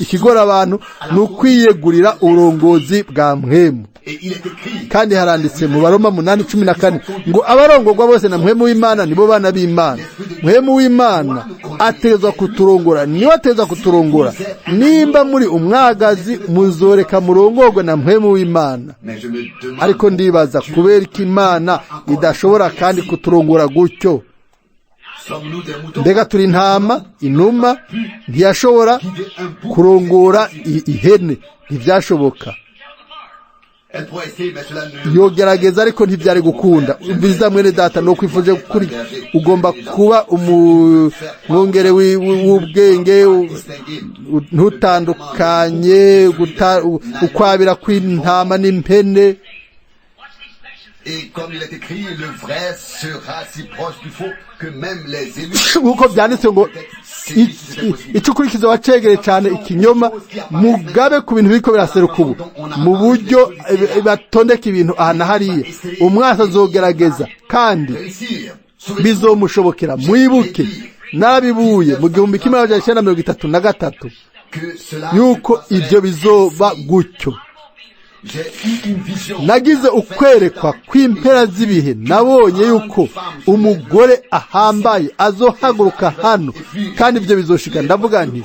ikigora abantu ni ukwiyegurira uburongozi bwa mpwemu kandi haranditse mu Baroma 8:14 ngo abarongorwa bose na mpwemu w'Imana nibo bana b'Imana mpwemu w'Imana atezwa kuturongora niwe ateza kuturongora nimba muri umwagazi muzoreka murongorwe na mpwemu w'Imana ariko ndibaza kubera ko Imana idashobora kandi kuturongora gutyo mbega turi intama inuma ntiyashobora kurongora ihene ntibyashoboka yogerageza ariko ntibyari gukunda umviriza mwene data no kwifuje kuri ugomba kuba umwongere w'ubwenge ntutandukanye ukwabira kw'intama n'impene nk'uko byanditse ngo icukurikizo wacegere cyane ikinyoma mugabe ku bintu biriko biraseruka ubu mu buryo batondeka ibintu aha na hariya umwasi azogerageza kandi bizomushobokera mwibuke nabibuye mu 1933 yuko ibyo bizoba gutyo nagize ukwerekwa kw'impera z'ibihe nabonye yuko umugore ahambaye azohaguruka hano kandi ibyo bizoshika ndavuga nti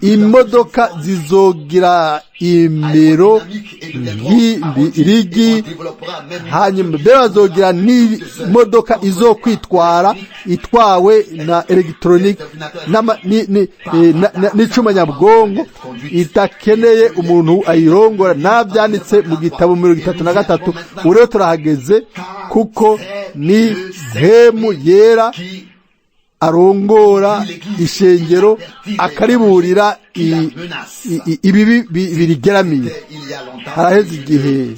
imodoka zizogira imero rigi hanyuma bazogira n'imodoka izokwitwara itwawe na electronic n'icuma nyabwongo itakeneye umuntu ayirongora nabyanditse mu gitabo 33 urero turahageze kuko ni mpemu yera arongora ishengero akariburira ibibi birigeramiye. Haraheze igihe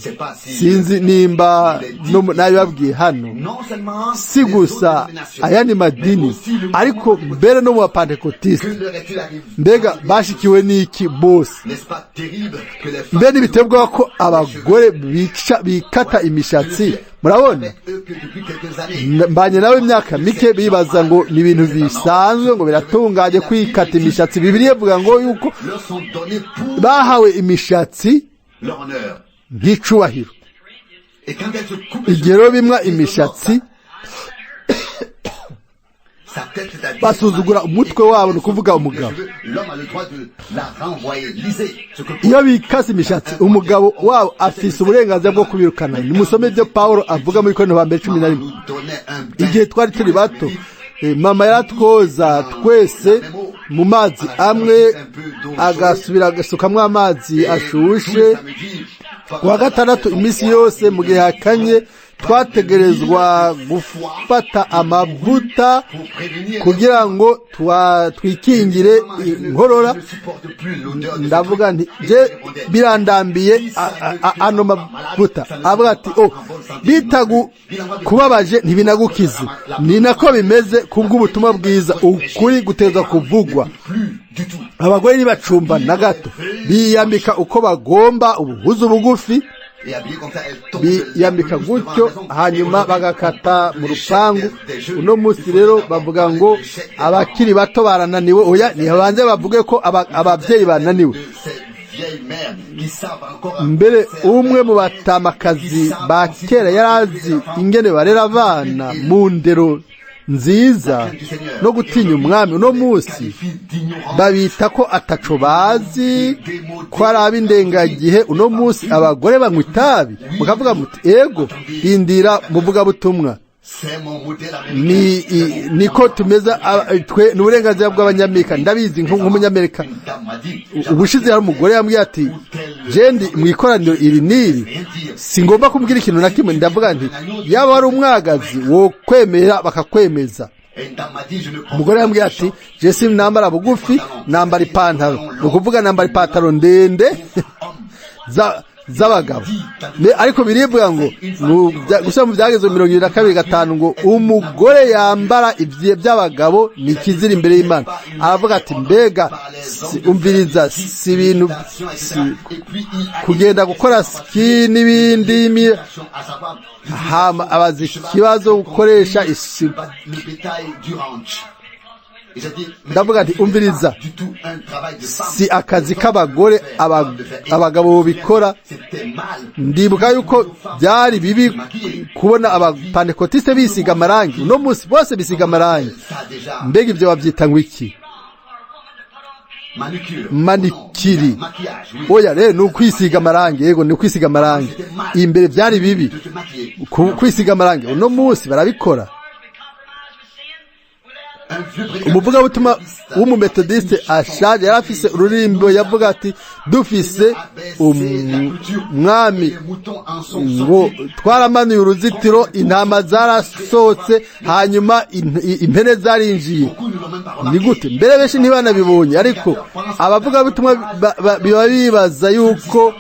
sinzi nimba nabibabwiye hano, si gusa ayandi madini ariko mbere no mu bapantekotiste, mbega bashikiwe n'iki bose? Mbere ntibitebwa ko abagore bikata imishatsi. Murabona, mbanye nawe imyaka mike bibaza ngo ni ibintu bisanzwe, ngo biratunganye kwikata imishatsi. Bibiliya ivuga ngo yuko bahawe imishatsi nk'icubahiro. Igihe rero bimwa imishatsi basuzugura umutwe wabo, ni ukuvuga umugabo. Iyo bikase imishatsi, umugabo wabo afise uburenganzira bwo kubirukana. Nimusome ibyo Pawulo avuga muri Korinto 11. Igihe twari turi bato, mama yaratwoza twese mu mazi amwe, agasubira agasukamwo amazi ashushe. Kuwa gatandatu iminsi yose mu gihe hakanye twategerezwa gufata amavuta kugira ngo twikingire inkorora. Ndavuga nti je birandambiye ano mavuta. Avuga ati bitagu kubabaje ntibinagukize. Ni nako bimeze kubw'ubutumwa bwiza, ukuri guteza kuvugwa. Abagore ntibacumba na gato, biyambika uko bagomba, ubuhuzu bugufi biyambika gutyo, hanyuma bagakata mu rupangu. Uno munsi rero bavuga ngo abakiri bato barananiwe. Oya, nibanze bavuge ko ababyeyi bananiwe. Mbere umwe mu batamakazi ba kera yarazi ingene barera abana mu ndero nziza no gutinya umwami. Uno munsi babita ko ataco bazi, ko ari ab'indengagihe. Uno munsi abagore banywa itabi, mukavuga muti ego rindira muvuga butumwa. Niko tumeza twe n'uburenganzira bw'abanyamerika. Ndabizi nk'umunyamerika. Ubushize hari umugore yambwiye ati jendi mwikoraniro iri niri singomba kumbwira ikintu na kimwe. Ndavuga nti yaba ari umwagazi wo kwemera bakakwemeza. Umugore yambwiye ati je nambara bugufi, nambara ipantaro. Nukuvuga nambara ipantaro ndende z'abagabo. Ariko birivuga ngo gusa mu byageze 22:5 ngo umugore yambara iby'abagabo ni kizira imbere y'Imana. Aravuga ati mbega umviriza, si ibintu kugenda gukora ski n'ibindi. Hama abazi ikibazo gukoresha isi. Ndavuga ati umviriza, si akazi k'abagore, abagabo bikora. Ndibuka yuko byari bibi kubona abapantekotiste bisiga amarangi. Uno munsi bose bisiga amarangi. Mbega ibyo babyita ngo iki? Manikiri. Oya rero ni ukwisiga amarangi. Yego ni ukwisiga amarangi. Imbere byari bibi kwisiga amarangi. Uno munsi barabikora. Umuvugabutumwa w'umumetodiste ashaje yarafise ururimbo yavuga ati dufise umwami ngo twaramanuye uruzitiro, intama zarasohotse, hanyuma impene zarinjiye. Ni gute? Mbere benshi ntibanabibonye, ariko abavugabutumwa biba bibaza yuko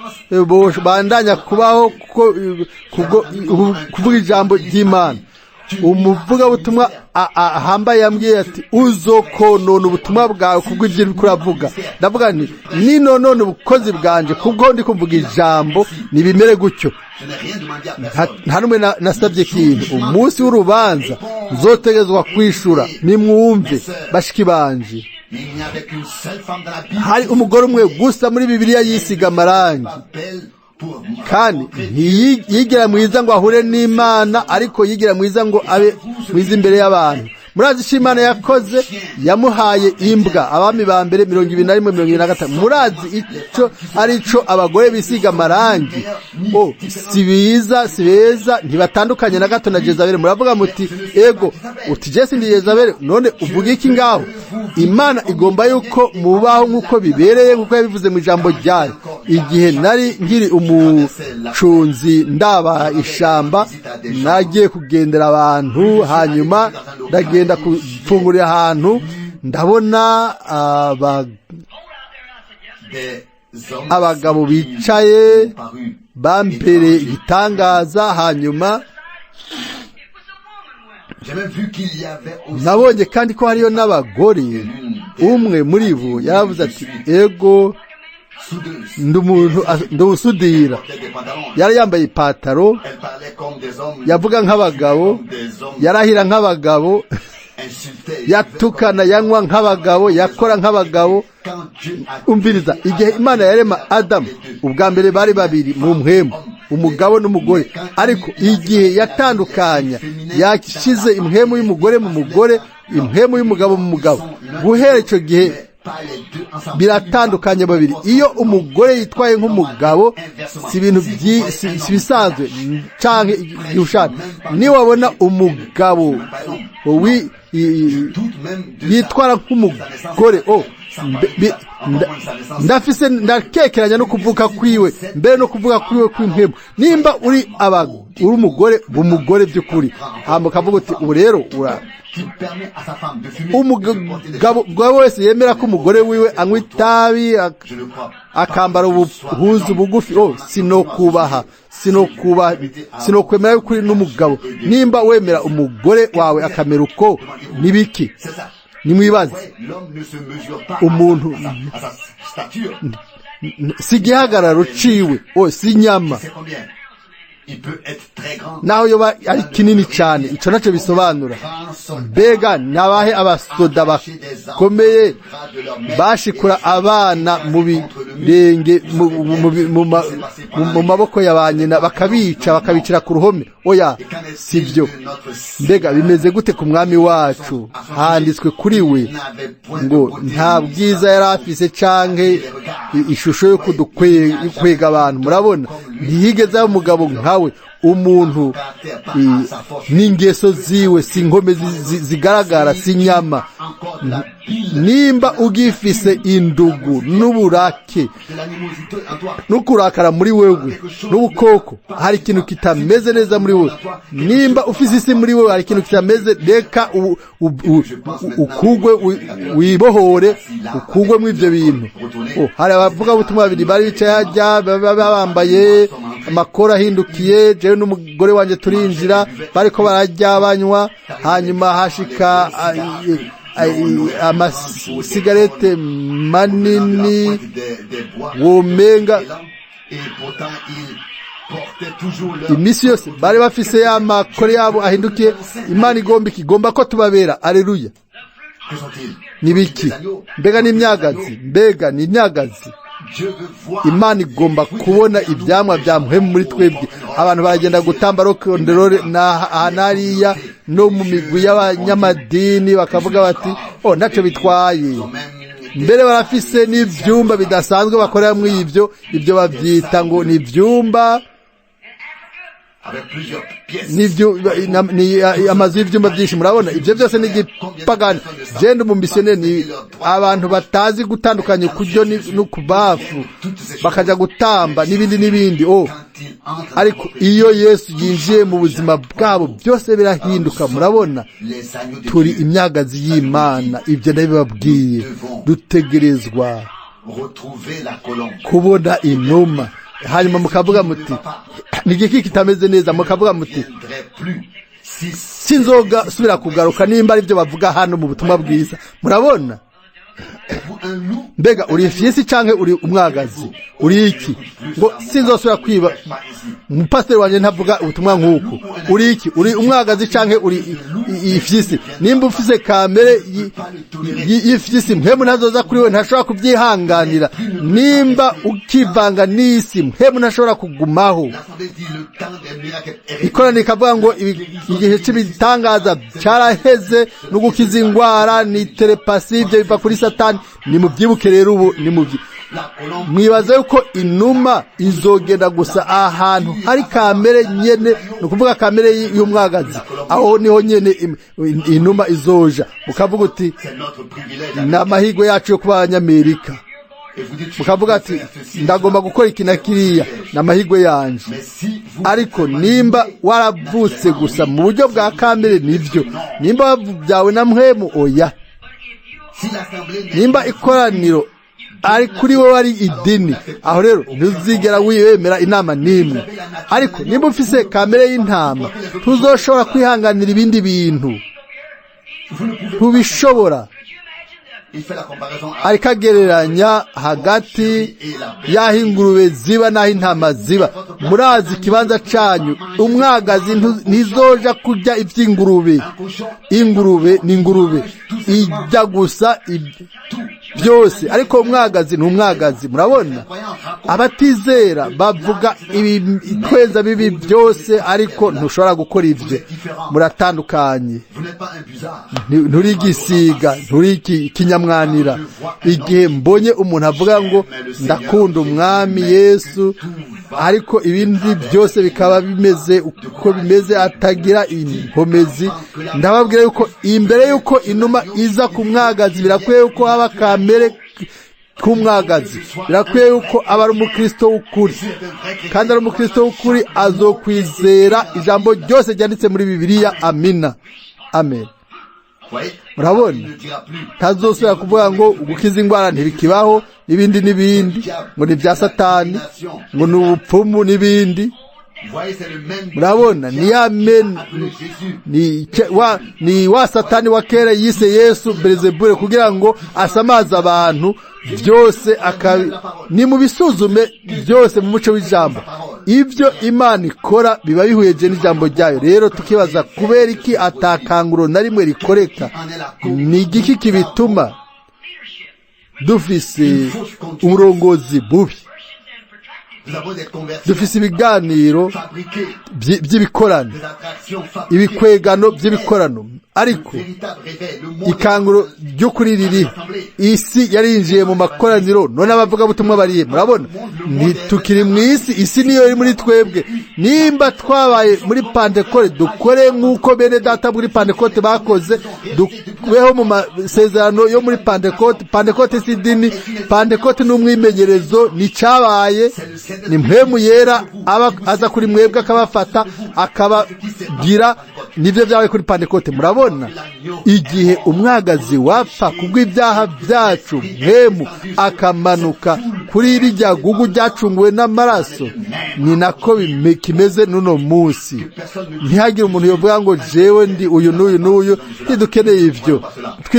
bandanya kubaho kuvuga ijambo ry'Imana. Umuvugabutumwa ahambaye yambwiye ati uzokonona ubutumwa bwawe kubw'ibyo uri kuravuga. Ndavuga nti ninonone ubukozi bwanje kubwo ndi kuvuga ijambo nibimere gutyo. Nta numwe nasabye ikintu. Umunsi w'urubanza nzotegezwa kwishura. Nimwumve bashiki banje, hari umugore umwe gusa muri Bibiliya yisiga amarangi, kandi yigira mwiza ngo ahure n'Imana, ariko yigira mwiza ngo abe mwiza imbere y'abantu. Murazi icyo Imana yakoze? Yamuhaye imbwa. Abami ba mbere 21:25. Murazi icyo ari cyo abagore bisiga amarangi? Si beza ntibatandukanye na gato na Jezabeli. Muravuga muti ego uti Jesi ndi Jezabeli, none uvuga iki ngaho? Imana igomba yuko mubaho nk'uko bibereye, nk'uko yabivuze mu ijambo ryayo. Igihe nari nkiri umucunzi ndaba ishamba, nagiye kugendera abantu, hanyuma ndagenda dufungurira ahantu ndabona abagabo bicaye bambereye igitangaza. Hanyuma nabonye kandi ko hariyo n'abagore. Umwe muri bo yaravuze ati ego ndusudira. Yari yambaye ipataro, yavuga nk'abagabo, yarahira nk'abagabo, yatukana, yanywa nk'abagabo, yakora nk'abagabo. Umviriza, igihe Imana yarema Adamu, ubwa mbere bari babiri mu mpwemu, umugabo n'umugore. Ariko igihe yatandukanya, yashyize impwemu y'umugore mu mugore, impwemu y'umugabo mu mugabo. Guhera icyo gihe biratandukanye babiri. Iyo umugore yitwaye nk'umugabo, si ibintu bisanzwe canke igihushane. Ni wabona umugabo yitwara nk'umugore, ndakekeranya no kuvuka kwiwe mbere no kuvuga kwiwe kw'impemu. Nimba uri umugore umugore by'ukuri, mukavuga uti ubu rero umugabo wese yemera ko umugore wiwe anywa itabi akambara ubuhuzu bugufi, sinokwemera yuko uri n'umugabo. Nimba wemera umugore wawe akamera uko, nibiki? Nimwibaze, umuntu si igihagararo ciwe, si inyama, naho yoba ari kinini cyane. Ico naco bisobanura. Mbega nabahe abasoda bakomeye bashikura abana mu birenge mu maboko ya banyina bakabicira ku ruhome? Oya, sivyo. Mbega bimeze gute ku mwami wacu? Handitswe kuri we ngo nta bwiza yari afise canke ishusho yo kudukwega abantu. Murabona, ntiyigeze umugabo nkawe. Umuntu n'ingeso ziwe si inkome zigaragara, si inyama. Nimba ugifise indugu n'uburake n'ukurakara muri wewe n'ubukoko, hari ikintu kitameze neza muri wewe. Nimba ufise isi muri wewe, hari ikintu kitameze. Reka ukugwe, wibohore, ukugwe mu ivyo bintu. Hari abavuga ubutumwa babiri bari bicaye hajya, bambaye amakora ahindukiye. Jewe n'umugore wanje turinjira, bariko barajya banywa. Hanyuma hashika amasigarete manini womenga. Imisi yose bari bafise ya makore yabo ahindukiye. Imana igomba ko tubabera. Aleluya. Nibiki? Mbega ni imyagazi. Imana igomba kubona ibyamwa bya mpemu muri twebwe. Abantu baragenda gutamba rokonderore na hanariya no mu migwi y'abanyamadini, bakavuga bati ntacyo bitwaye. Mbere barafise n'ivyumba bidasanzwe bakoreramo ibyo bavyita ngo ni ivyumba, ni amazu y'ivyumba byinshi. Murabona, ivyo byose ni igipagani. Jende mu missionnaire ni abantu batazi gutandukanya kuryo no kubafu, bakaja gutamba n'ibindi. Ariko iyo Yesu yinjiye mu buzima bwabo, byose birahinduka. Murabona, turi imyagazi y'Imana. Ibyo ndabibabwiye, dutegerezwa kubona inuma. Hanyuma mukavuga muti nigiki kitameze neza, mukavuga muti sinzoga subira kugaruka. Nimba ari byo bavuga hano mu butumwa bwiza. Murabona, mbega uri ifyisi canke uri umwagazi? Uri iki? Ngo sinzosubira kwiba. Umupasiteri wanje ntavuga ubutumwa nk'uko. Uri iki? Uri umwagazi canke uri ifyisi? Nimba ufise kamere y'ifyisi, mpemu ntazoza kuri we, ntashobora kubyihanganira. Nimba ukivanga n'isi, mpemu ntashobora kugumaho. Ikorana ikavuga ngo igihe cy'ibitangaza cyaraheze, no gukiza ingwara ni telepasi, ibyo biva kuri Satani. Nimubyibuke rero ubu, mwibaza yuko inuma izogenda gusa ahantu hari kamere nyene, no kuvuga kamere y'umwagazi. Aho niho nyene inuma izoja. Ukavuga uti n'amahigo yacu yo kuba abanyamerika. mukavuga ati ndagomba gukora iki na kiriya n'amahirwe yanje. Ariko nimba waravutse gusa mu buryo bwa kamere nivyo, nimba wavyawe na mpwemu oya. Nimba ikoraniro ari kuri wowe ari idini, aho rero ntuzigera wemera inama n'imwe. Ariko nimba ufise kamere y'intama, tuzoshobora kwihanganira ibindi bintu, tubishobora. Ariko agereranya hagati y'aho ingurube ziba n'aho intama ziba. Murazi ikibanza canyu, umwagazi ntizoja kurya ivy'ingurube. Ingurube ni ingurube, ijya gusa byose. Ariko umwagazi ni umwagazi. Murabona, abatizera bavuga ibitweza bibi byose, ariko ntushobora gukora ivyo. Muratandukanye. Nturi igisiga, nturi ikinyamwanira. Igihe mbonye umuntu avuga ngo ndakunda umwami Yesu, ariko ibindi byose bikaba bimeze uko bimeze, atagira inkomezi, ndababwira yuko imbere yuko inuma iza ku mwagazi, birakwiye yuko haba kamere k'umwagazi. Birakwiye yuko aba ari umukristo w'ukuri, kandi ari umukristo w'ukuri azokwizera ijambo ryose ryanditse muri Bibiliya. Amina, amen. Murabona, ntazosubira kuvuga ngo gukiza indwara ntibikibaho n'ibindi n'ibindi, ngo ni bya Satani, ngo ni ubupfumu n'ibindi. Murabona, ni amen, ni wa Satani wa kera yise Yesu Belzebule kugira ngo asamaze abantu byose. Ni mu bisuzume byose mu muco w'ijambo. Ibyo Imana ikora biba bihuyeje n'ijambo ryayo. Rero tukibaza kubera iki atakanguro na rimwe rikoreka. Ni igiki kibituma dufise uburongozi bubi, dufise ibiganiro by'ibikorano, ibikwegano by'ibikorano, ariko ikanguro ry'ukuri riri. Isi yarinjiye mu makoraniro, none abavuga butumwa bariye. Murabona, ntitukiri mu isi niyo iri muri twebwe. Nimba twabaye muri Pentekote, dukore nk'uko bene data muri Pentekote bakoze, dubeho mu masezerano yo muri Pentekote. Pentekote si idini, Pentekote ni umwimenyerezo, ni cyabaye, ni mpwemu yera aza kuri mwebwe akabafata akabagira. Nivyo byawe kuri Pentekote. Murabona, igihe umwagazi wapfa kubw'ibyaha byacu, mpwemu akamanuka kuri rirya gugu ryacunguwe n'amaraso, ni nako kimeze n'uno munsi. Ntihagire umuntu yovuga ngo jewe ndi uyu n'uyu n'uyu, ntidukeneye ivyo,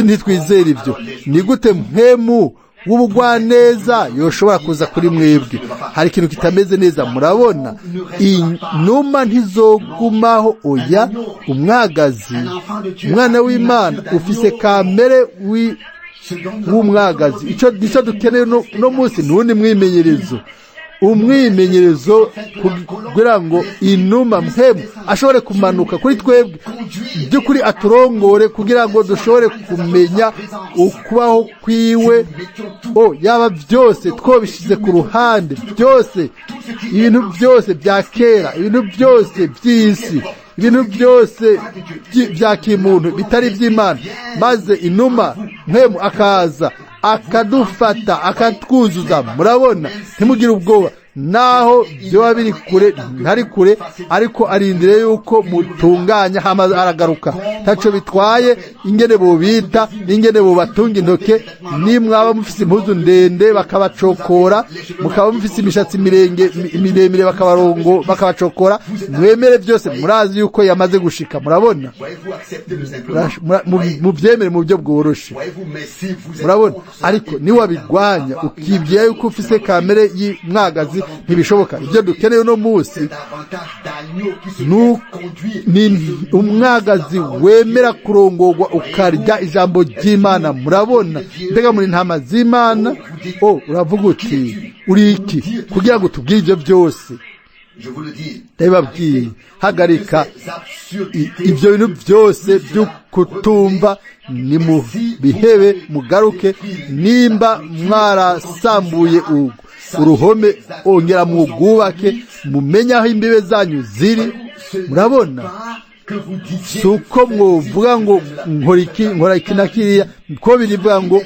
ntitwizera ivyo. Ni gute mpwemu w'ubugwaneza yoshobora kuza kuri mwebwe? Hari ikintu kitameze neza. Murabona, inuma ntizogumaho oya. Umwagazi, umwana w'Imana ufise kamere w'umwagazi. Ico dukeneye no munsi nundi mwimenyerezo, umwimenyerezo kugira ngo inuma mpemu ashobore kumanuka kuri twebwe by'ukuri, aturongore kugira ngo dushobore kumenya ukubaho kwiwe. Yaba byose twobishize ku ruhande, byose, ibintu byose bya kera, ibintu byose by'isi, ibintu byose bya kimuntu bitari by'Imana, maze inuma mpemu akaza akadufata akatwuzuza. Murabona, ntimugire ubwoba, naho byoba biri kure, ntari kure, ariko arindire yuko mutunganya hama aragaruka. Taco bitwaye ingene bobita, ingene bobatunga intoke. Nimwaba mufise impuzu ndende bakabacokora, mukaba mufise imishatsi miremire bakabacokora, mwemere byose. Murazi yuko yamaze gushika. Murabona, mubyemere mu buryo bworoshe. Murabona, ariko niwabigwanya ukibwira yuko ufise kamere y'umwagazi, ntibishoboka. Ibyo dukeneye no munsi ni umwagazi wemera kurongorwa ukarya ijambo ry'Imana. Murabona, mbega muri ntama z'Imana. Uravuga uti uri iki kugira ngo tubwire ibyo byose? ndabibabwiye, hagarika ibyo bintu byose byo kutumva, ni mu bihebe mugaruke. Nimba mwarasambuye uruhome, ongera mugubake, mumenye aho imbibe zanyu ziri. Murabona, si uko mwovuga ngo nkora iki na kiriya, ko birivuga ngo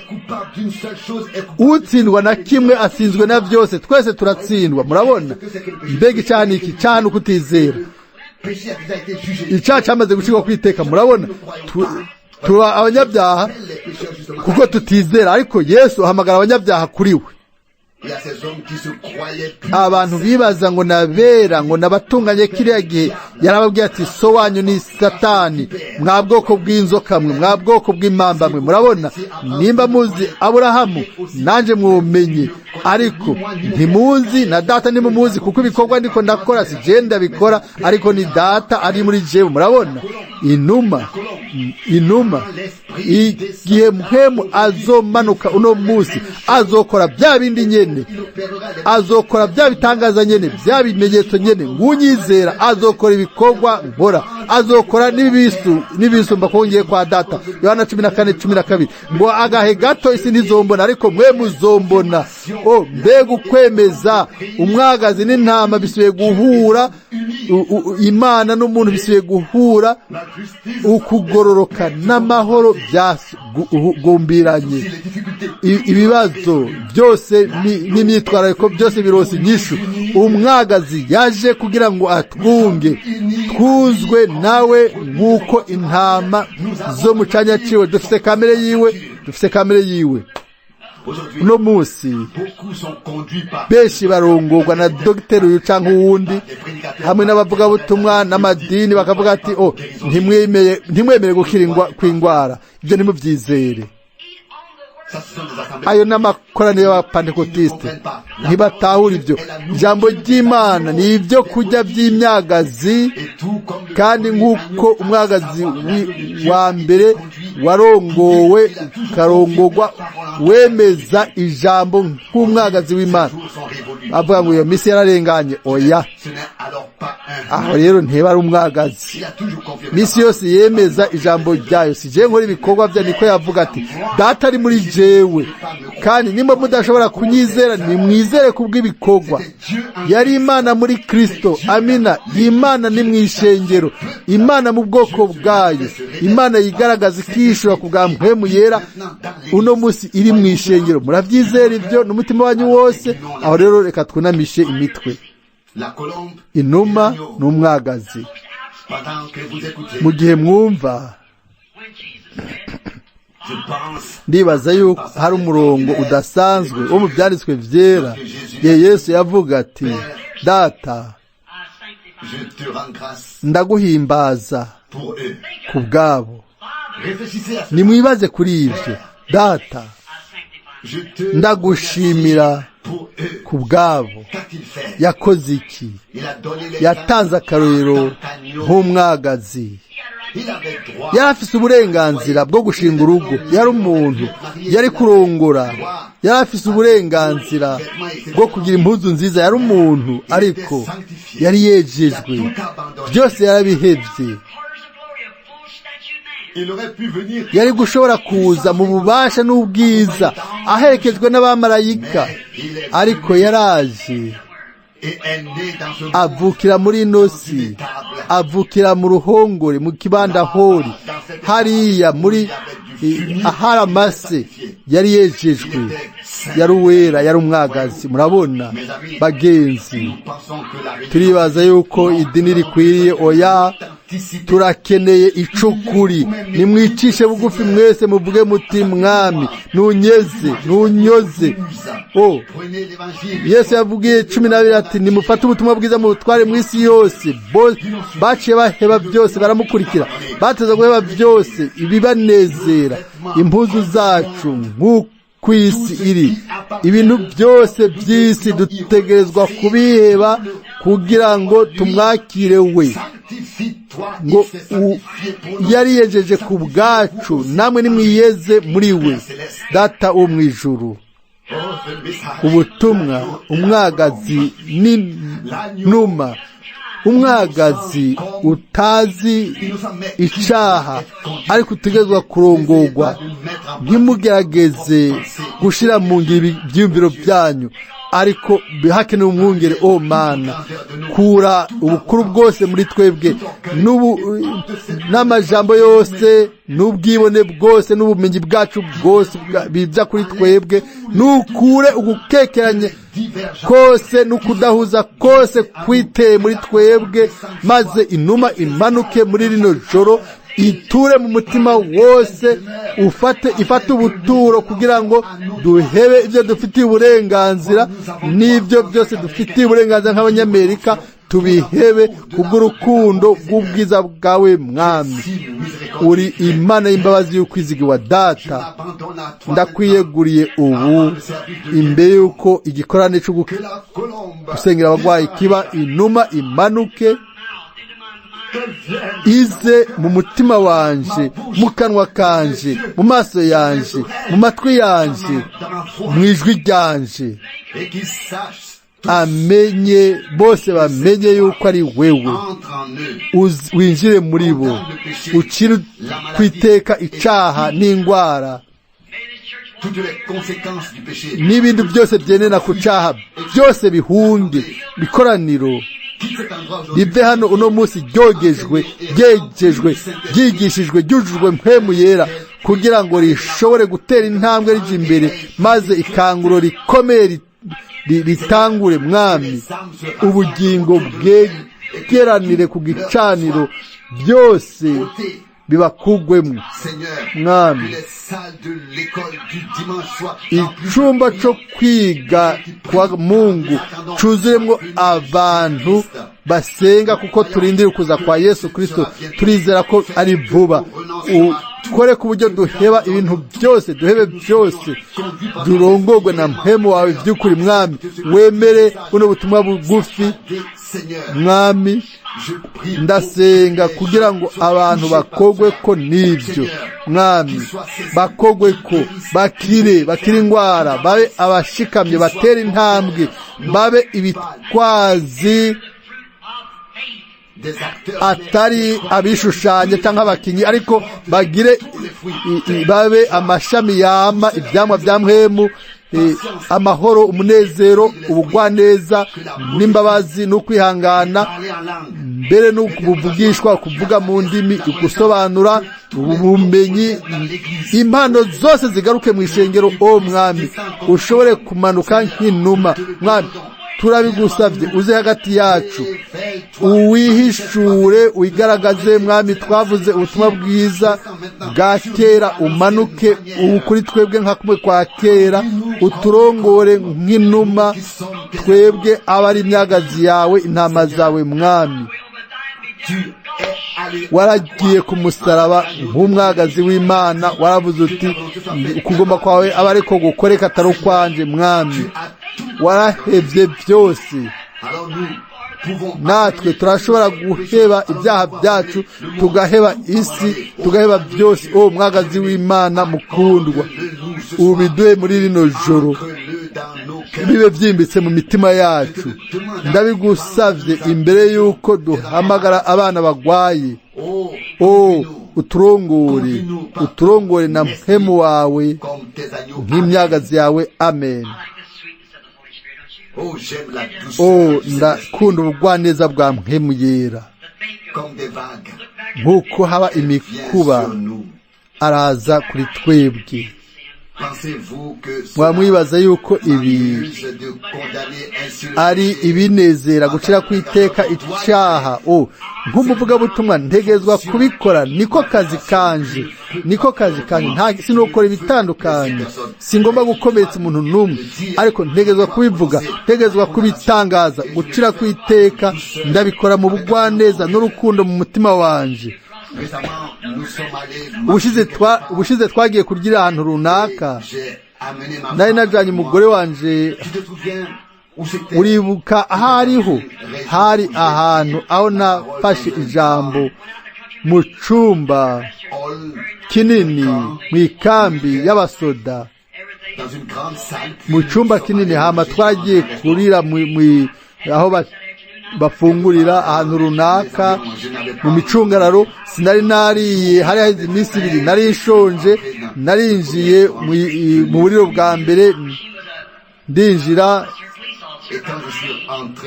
utsindwa na kimwe atsinzwe na byose, twese turatsindwa. Murabona, mbega icyaha ni iki? Icyaha ni ukutizera. Icyaha cyamaze gucirwa ku iteka. Murabona, tuba abanyabyaha kuko tutizera, ariko Yesu ahamagara abanyabyaha kuri we. Abantu bibaza ngo nabera, ngo nabatunganye kiriya gihe yarababwiye ati so wanyu ni Satani, mwa bwoko bw'inzoka mwe, mwa bwoko bw'imamba mwe. Murabona, nimba muzi Aburahamu nanje mwomenye, ariko ntimuzi na data nimumuzi, kuko ibikorwa ndiko ndakora si je ndabikora, ariko ni data ari muri jewe. Murabona, inuma igihe mpemu azomanuka uno musi azokora bya bindi nyene, azokora bya bitangaza nyene, bya bimenyetso nyene. Ngunyizera azokora ibikorwa nkora, azokora n'ibisumba kongeye kwa data. Yohana 14:12 ngo agahe gato isi ntizombona, ariko mwe muzombona. Mbega ukwemeza! Umwagazi n'intama bisubiye guhura, Imana n'umuntu bisubiye guhura, ukugororoka n'amahoro byagumbiranye. Ibibazo byose n'imyitwarariko byose birose inyishu. Umwagazi yaje kugira ngo atwunge, twuzwe nawe nk'uko intama zo mu canya ciwe. Dufise kamere yiwe. Uno musi benshi barongorwa na dogiteri uyu canke uwundi, hamwe n'abavuga butumwa n'amadini, bakavuga ati ntimwemere gukira kw'ingwara. Ibyo ntimuvyizere. Ayo n'amakoraniro y'abapantekotiste ntibatahura ibyo. Ijambo ry'Imana ni ibyo kurya by'imyagazi, kandi nk'uko umwagazi wa mbere warongowe ukarongorwa wemeza ijambo nk'umwagazi w'Imana, avuga ngo iyo misi yararenganye. Oya, aho rero nteba ari umwagazi. Misi yose yemeza ijambo ryayo. Si je nkora ibikorwa bya, niko yavuga ati data ari muri jewe, kandi nimba mudashobora kunyizera nimwizere kubw'ibikorwa. Yari Imana muri Kristo. Amina. Imana ni mwishengero, Imana mu bwoko bwayo, Imana yigaragaza ikishura ku bwa mpemu yera. Uno musi iri mwishengero. Muravyizera ibyo n'umutima wanyu wose? Aho rero reka twunamishe imitwe. Inuma n'umwagazi. Mu gihe mwumva, ndibaza yuko hari umurongo udasanzwe wo mu byanditswe vyera. Yesu yavuga ati, data ndaguhimbaza ku bwabo. Nimwibaze kuri ibyo. Data ndagushimira ku bwabo. Yakoze iki? Yatanze akarorero nk'umwagazi. Yari afise uburenganzira bwo gushinga urugo. Yari umuntu, yari kurongora, yari afise uburenganzira bwo kugira impuzu nziza. Yari umuntu, ariko yari yejejwe. Byose yarabihevye. Yari gushobora kuza mu bubasha n'ubwiza aherekejwe n'abamarayika, ariko yaraje avukira muri inosi, avukira mu ruhongore, mu kibandahori hariya muri aharamase. Yari yejejwe, yari uwera, yari umwagazi. Murabona bagenzi, turibaza yuko idini rikwiriye. Oya, turakeneye icukuri. Nimwicishe bugufi mwese, muvuge muti mwami nunyoze. Yesu yavugiye 12 ati nimufate ubutumwa bwiza mu butware mw'isi yose. Baciye baheba byose baramukurikira, bateze guheba byose ibibanezera, impuzu zacu nk'uko isi iri. Ibintu byose by'isi dutegerezwa kubiheba kugira ngo tumwakire we. Ngo yari yejeje ku bwacu, namwe nimwiyeze muri we. Data wo mw'ijuru. Ubutumwa, umwagazi n'inuma. Umwagazi utazi icaha, ariko utegerezwa kurongorwa. Ntimugerageze gushira mu ngiro ibyiyumviro byanyu, ariko hakenewe umwungere. O Mana, kura ubukuru bwose muri twebwe n'amajambo yose n'ubwibone bwose n'ubumenyi bwacu bwose bijya kuri twebwe, nukure ugukekeranye kose n'ukudahuza kose kwiteye muri twebwe, maze inuma imanuke muri rino joro iture mu mutima wose, ifate ubuturo kugira ngo duhebe ibyo dufitiye uburenganzira n'ibyo byose dufitiye uburenganzira nk'abanyamerika, tubihebe kubw'urukundo bw'ubwiza bwawe Mwami. Uri Imana y'imbabazi y'ukwizigirwa Data, ndakwiyeguriye ubu imbere y'uko igikorane cyo gusengera abagwayi kiba, inuma imanuke ize mu mutima wanje, mu kanwa kanje, mu maso yanje, mu matwi yanje, mu ijwi ryanje, amenye bose bamenye yuko ari wewe. Winjire muri bo, ucire kwiteka icaha n'ingwara n'ibindi byose byenena ku caha, byose bihunge. Bikoraniro rive hano uno munsi ryogejwe, ryegejwe, ryigishijwe, ryujujwe mpemu yera, kugira ngo rishobore gutera intambwe rije imbere, maze ikanguro rikomeye ritangure Mwami. Ubugingo bwegeranire ku gicaniro, byose bibakugwemo Mwami. Icumba cyo kwiga kwa Mungu cuzuremwo abantu basenga, kuko turindira ukuza kwa Yesu Kristo. Turizera ko ari vuba. Ukore ku buryo duheba ibintu byose, duhebe byose, durongorwe na mpemu wawe by'ukuri Mwami. Wemere buno butumwa bugufi Mwami. Ndasenga kugira ngo abantu bakogwe ko n'ibyo Mwami, bakogwe ko bakire ingwara, babe abashikamye, batera intambwe, babe ibitwazi atari abishushanya cyangwa abakinyi, ariko bagire babe amashami yama ivyamwa vya mpemu, amahoro, umunezero, ubugwaneza n'imbabazi n'ukwihangana, mbere n'ubuvugishwa, kuvuga mu ndimi, gusobanura, ubumenyi, impano zose zigaruke mu ishengero. O Mwami, ushobore kumanuka nk'inuma Mwami, turabigusavye, uze hagati yacu, uwihishure, uyigaragaze Mwami. Twavuze ubutumwa bwiza bwa kera, umanuke ubu kuri twebwe nka kumwe kwa kera, uturongore nk'inuma, twebwe abari imyagazi yawe, intama zawe Mwami. Waragiye ku musaraba nk'umwagazi w'Imana, waravuze uti ukugomba kwawe aba ariko gukoreka atari ukwanje Mwami. Warahevye byose, natwe turashobora guheba ibyaha byacu, tugaheba isi, tugaheba byose. O mwagazi w'Imana mukundwa, ubiduhe muri rino joro, bibe byimbitse mu mitima yacu. Ndabigusavye imbere yuko duhamagara abana bagwaye. O uturongore na mpemu wawe nk'imyagazi yawe. Amen. Ndakunda ubugwaneza bwa mpemu yera, nk'uko haba imikuba araza kuri twebwe. Mwamwibaza yuko ibi ari ibinezera gucira kwiteka icaha? Nk'umuvugabutumwa ntegezwa kubikora, niko kazi kanje. Nta sinokora ibitandukanye, singomba gukomeretsa umuntu n'umwe, ariko ntegezwa kubivuga, ntegezwa kubitangaza, gucira kwiteka. Ndabikora mu bugwaneza n'urukundo mu mutima wanje. Ubushize twagiye kurya ahantu runaka, nari najanye umugore wanje. Uribuka hari ahantu aho nafashe ijambo mu cumba kinini mw'ikambi y'abasoda, mu cumba kinini. Hama twagiye kurira aho bafungurira ahantu runaka mu micungararo. Sinari nariye, hari haheze iminsi ibiri, nari nshonje. Narinjiye mu buriro bwa mbere, ndinjira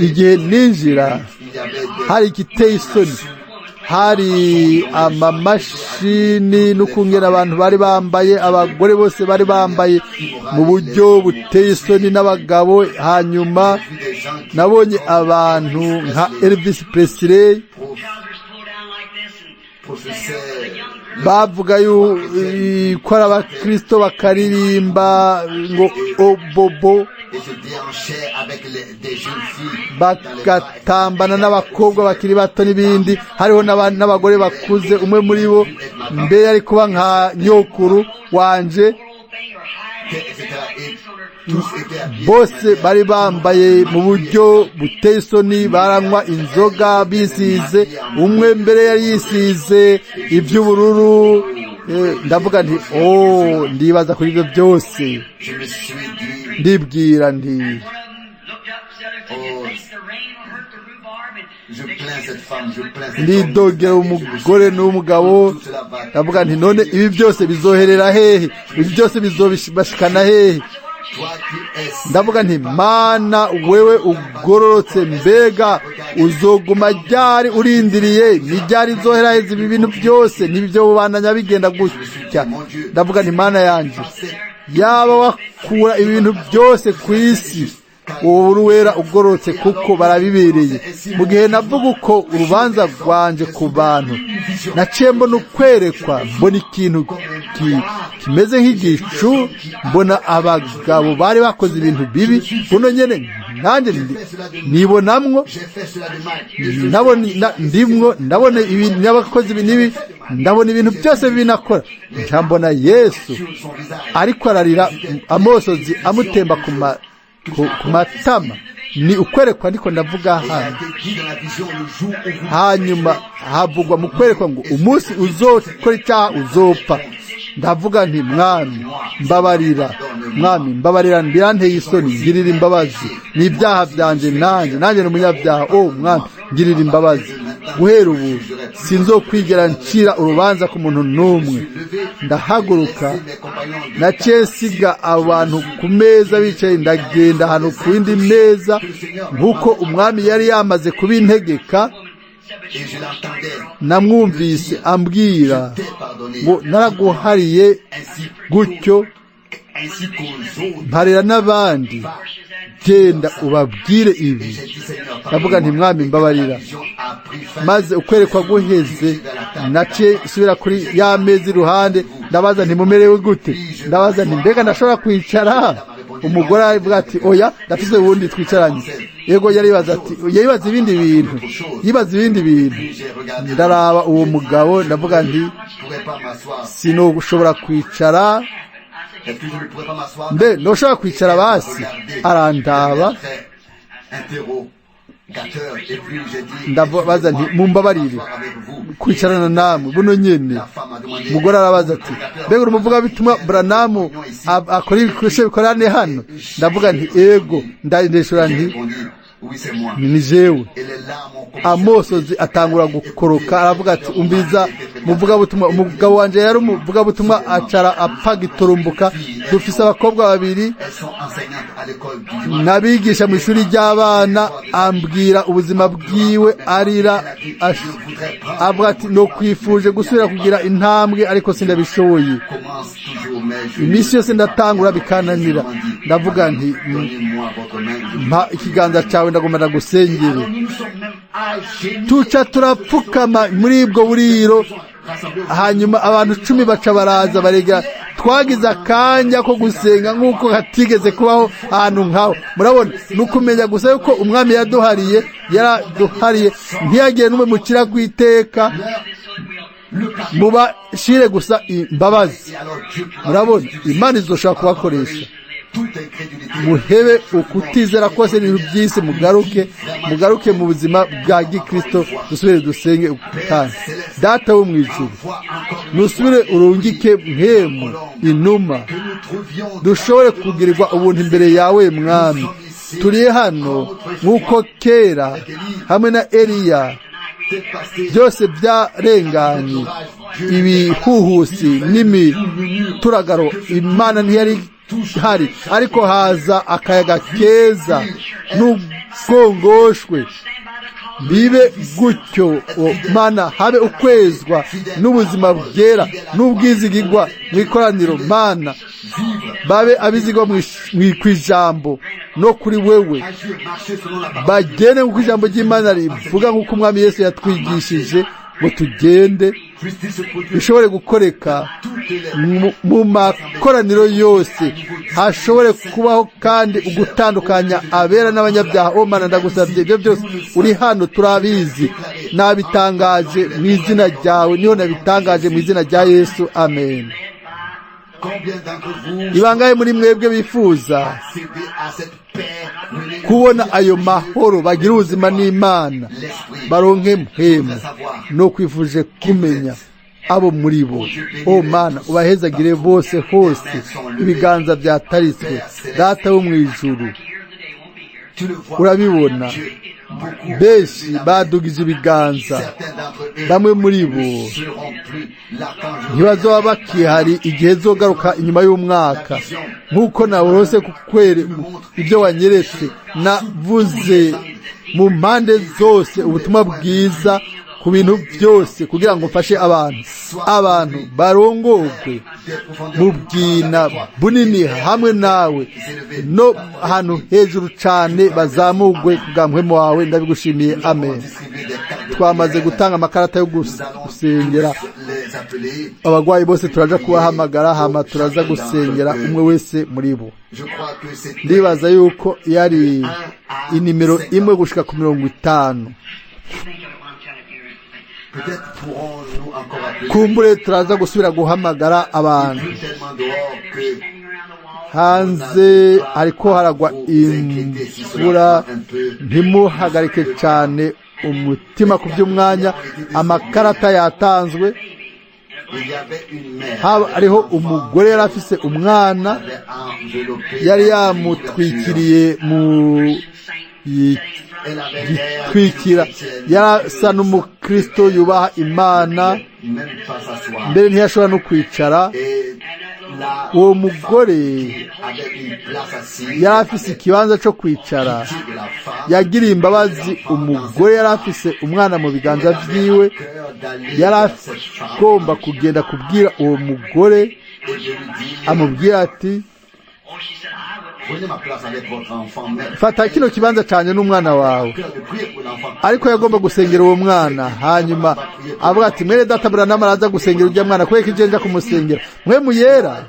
igihe ninjira hari igiteye isoni, hari amamashini n'ukungena abantu bari bambaye, abagore bose bari bambaye mu buryo buteye isoni n'abagabo. Hanyuma nabonye abantu nka Elvis Presley bavuga yuko ari abakristo bakaririmba ngo obobo, bagatambana n'abakobwa bakiri bato n'ibindi. Hariho n'abagore bakuze, umwe muri bo mbere ari kuba nka nyokuru wanje. Bose bari bambaye mu buryo buteye isoni, baranywa inzoga bisize. Umwe mbere yari yisize iby'ubururu. Ndavuga nti ndibaza kuri ibyo byose, ndibwira nti ndidogera umugore n'umugabo. Ndavuga nti none ibi byose bizoherera hehe? Ibi byose bizobashikana hehe? Ndavuga nti Mana, wewe ugororotse, mbega uzoguma ryari urindiriye? Ni ryari zoheraheza ibi bintu byose? Nibyo bubandanya bigenda gutya. Ndavuga nti Mana yanje, yaba wakura ibintu byose ku isi, wowe uruwera ugororotse, kuko barabibereye. Mu gihe navuga uko urubanza rwanje ku bantu, naciye mbona ukwerekwa, mbona ikintu kimeze nk'igicu, mbona abagabo bari bakoze ibintu bibi. Buno nyene nanjye nibonamwo, ndabona ibintu n'abakozi binibi, ndabona ibintu byose binakora. Njambona Yesu ariko ararira, amosozi amutemba ku matama. Ni ukwerekwa ndiko ndavuga hano. Hanyuma havugwa mu kwerekwa ngo umunsi uzokora icyaha uzopfa. Ndavuga nti Mwami mbabarira, mbiranteye isoni, ngirira imbabazi. N'ibyaha byanje, nanjye ni umunyabyaha. Mwami ngirira imbabazi. Guhera ubu sinzokwigera ncira urubanza ku muntu n'umwe. Ndahaguruka, naciye nsiga abantu ku meza bicaye, ndagenda ahantu ku yindi meza nk'uko umwami yari yamaze kubintegeka. Namwumvise ambwira ngo naraguhariye gutyo, mparira n'abandi, genda ubabwire ibi. Ndavuga nti Mwami mbabarira. Maze ukwerekwa guheze, naciye isubira kuri ya meza iruhande. Ndabaza nti mumerewe gute? Ndabaza nti mbega ndashobora kwicara? Umugore avuga ati oya, ndafise ubundi twicaranye. Yego yaribaza ati, yibaza ibindi bintu. Ndaraba uwo mugabo, ndavuga nti sinogushobora kwicara. Mbe noshobora kwicara basi? Arandaba, ndabaza nti mumbabarire kwicarana namwe buno nyene. Umugore arabaza ati mbega urumuvuga bituma Branham akora ibikoresho bikorane hano? Ndavuga nti ego. Ndandeshura nti ni jewe. Amosozi atangura gukoroka, aravuga ati umbiza muvuga butumwa. Umugabo wanje yari umuvuga butumwa, acara apagiturumbuka. Dufise abakobwa babiri nabigisha mu ishuri ry'abana. Ambwira ubuzima bwiwe, arira, avuga ati no kwifuje gusubira kugira intambwe, ariko sindabishoboye. Imisi yose ndatangura bikananira. Ndavuga nti mpa ikiganza cyawe, ndagomba ndagusengere. Tuca turapfukama muri ubwo buriro. Hanyuma abantu 10 baca baraza barega. Twagize akanya ko gusenga nk'uko hatigeze kubaho ahantu nkaho. Murabona, nukumenya gusa yuko umwami yaraduhariye, ntiyagiye n'umwe mukira kwiteka, mubashire gusa imbabazi. Murabona, Imana izoshaka kubakoresha. Muhebe ukutizera kose n'ibintu by'isi, mugaruke mu buzima bwa gikristo. Dusubire dusenge kandi Data wo mwijuru, nusubire urungike mpemu inuma, dushobore kugirirwa ubuntu imbere yawe Mwami. Turi hano nk'uko kera hamwe na Eliya byose byarenganye, ibihuhusi n'imituragaro. Imana ntiyari hari, ariko haza akayaga keza n'ubwongoshwe. Bibe gutyo Mana, habe ukwezwa n'ubuzima bwera n'ubwizigirwa mu ikoraniro Mana, babe abizigwa kw'ijambo no kuri wewe, bagende nk'uko ijambo ry'Imana rivuga, nk'uko umwami Yesu yatwigishije ngo tugende, bishobore gukoreka mu makoraniro yose, hashobore kubaho kandi ugutandukanya abera n'abanyabyaha. O Mana, ndagusabye ibyo byose uri hano turabizi, nabitangaje mu izina ryawe, niho nabitangaje mu izina rya Yesu, amen. Ibangaye muri mwebwe bifuza kubona ayo mahoro, bagira ubuzima n'Imana, baronke mpemu no kwifuje kumenya abo muri bo. O Mana, ubahezagire bose hose, ibiganza byataritswe. Data wo mu ijuru, urabibona benshi badugije ibiganza, bamwe muri bo ntibazoba bakihari igihe zogaruka inyuma y'umwaka, nk'uko naworose kukwere ibyo wanyeretse. Navuze mu mpande zose ubutumwa bwiza ku bintu byose, kugira ngo mfashe abantu barongorwe mu bwina bunini hamwe nawe, no ahantu hejuru cyane bazamugwe kubwa mpwemu wawe. Ndabigushimiye, amen. Twamaze gutanga amakarata yo gusengera abagwayi bose, turaja kubahamagara, hama turaza gusengera umwe wese muri bo. Ndibaza yuko yari inimero 1 gushika ku 50. Kumbure turaza gusubira guhamagara abantu. Hanze ariko haragwa imvura, ntimuhagarike cyane umutima ku by'umwanya. Amakarata yatanzwe. Hariho umugore yari afise umwana, yari yamutwikiriye mu gitwikira, yarasa n'umukristo yubaha Imana, mbere ntiyashobora no kwicara. Uwo mugore yari afise ikibanza cyo kwicara, yagiriye imbabazi umugore yari afise umwana mu biganza vyiwe. Yari agomba kugenda kubwira uwo mugore, amubwira ati, fata kino kibanza cyane n'umwana wawe. Ariko yagomba gusengera uwo mwana, hanyuma avuga ati, Mwene Data Branham araza gusengera ujya mwana, kubera ko nja kumusengera. Mpwemu yera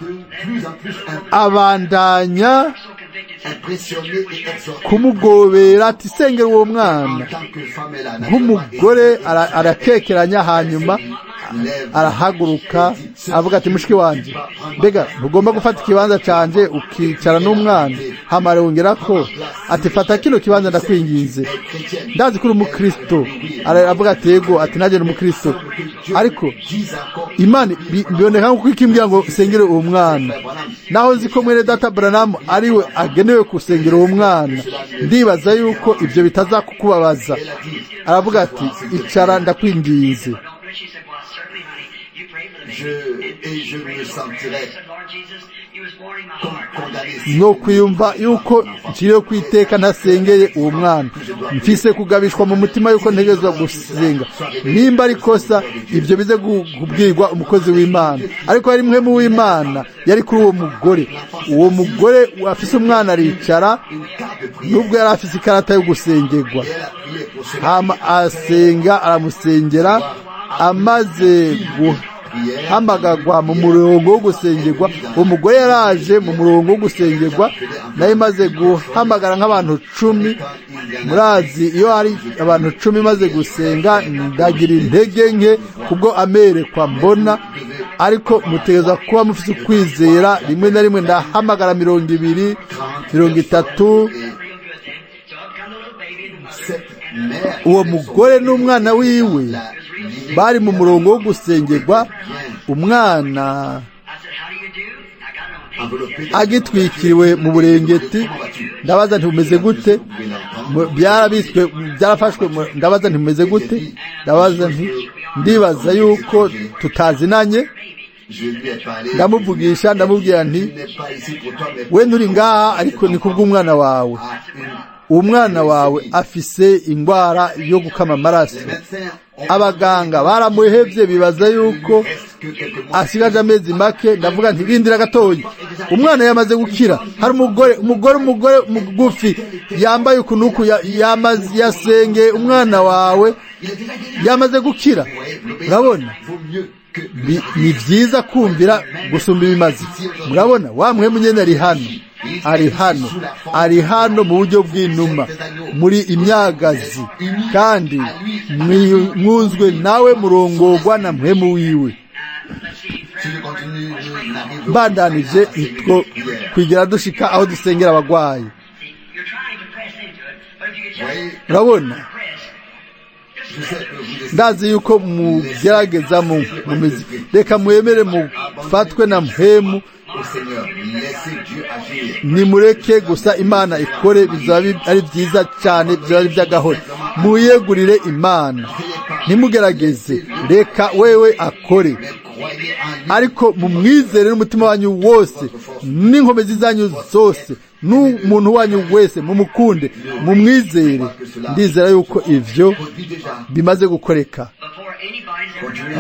abandanya kumugobera ati, sengera uwo mwana. Nk'umugore arakekeranya, hanyuma arahaguruka avuga ati, mushiki wanje, mbega ntugomba gufata ikibanza canje ukicara n'umwana? Hama arongera ko ati, fata kino kibanza ndakwinginze, ndazi ko uri umukristo. Aravuga ati, yego. Ati, nanjye ni umukristo, ariko Imana biboneka nk'uko ikimbwira ngo sengere uwo mwana, naho nzi ko Mwene Data Branham ariwe agenewe kusengera uwo mwana. Ndibaza yuko ibyo bitazakukubabaza. Aravuga ati, icara ndakwinginze. No kwiyumva yuko nciriye kwiteka ntasengeye uwo mwana, mfise kugabishwa mu mutima yuko ntegezwa gusenga. Nimba ari kosa, ibyo bize kubwirwa umukozi w'Imana. Ariko yari mpwemu w'Imana yari kuri uwo mugore. Uwo mugore afise umwana aricara, nubwo yari afise ikarata yo gusengerwa. Hama asenga, aramusengera. Amaze guhamagagwa mu murongo wo gusengerwa, umugore yaraje mu murongo wo gusengerwa, naye maze guhamagara nk'abantu 10. Murazi iyo hari abantu 10 maze gusenga, ndagira intege nke kubwo amerekwa mbona, ariko mutegeza kuba mufite ukwizera. Rimwe na rimwe ndahamagara 20, 30. Uwo mugore n'umwana wiwe bari mu murongo wo gusengerwa, umwana agitwikiriwe mu burengeti. Ndabaza nti umeze gute? Byarabiswe, byarafashwe. Ndabaza nti umeze gute? Ndabaza nti ndibaza yuko tutazinanye. ndamuvugisha ndamubwira nti we nturi ngaha ariko ni kubw'umwana wawe, umwana wawe afise indwara yo gukama amaraso. Abaganga baramuhevye bibaza yuko asigaje amezi make. Ndavuga nti rindira gatoyi, umwana yamaze gukira. Hari umugore mugufi yambaye ukunuku yasenge umwana wawe yamaze gukira. Urabona, ni vyiza kumvira gusumba ibimazi. Murabona wa mwemu nyene ari hano mu buryo bw'inuma muri imyagazi, kandi mwuzwe nawe murongorwa na mwemu wiwe. Bandanije itwo kwigira dushika aho dusengera abagwayi. Urabona, ndazi yuko mugerageza mu mizi. Reka mwemere mufatwe na mpemu, nimureke gusa Imana ikore. Bizaba ari byiza cyane, bizaba ari by'agahoro. Muyegurire Imana, ntimugerageze, reka wewe akore, ariko mumwizere n'umutima wanyu wose n'inkomezi zanyu zose, n'umuntu wanyu wese mumukunde, mumwizere. Ndizera yuko ivyo bimaze gukoreka.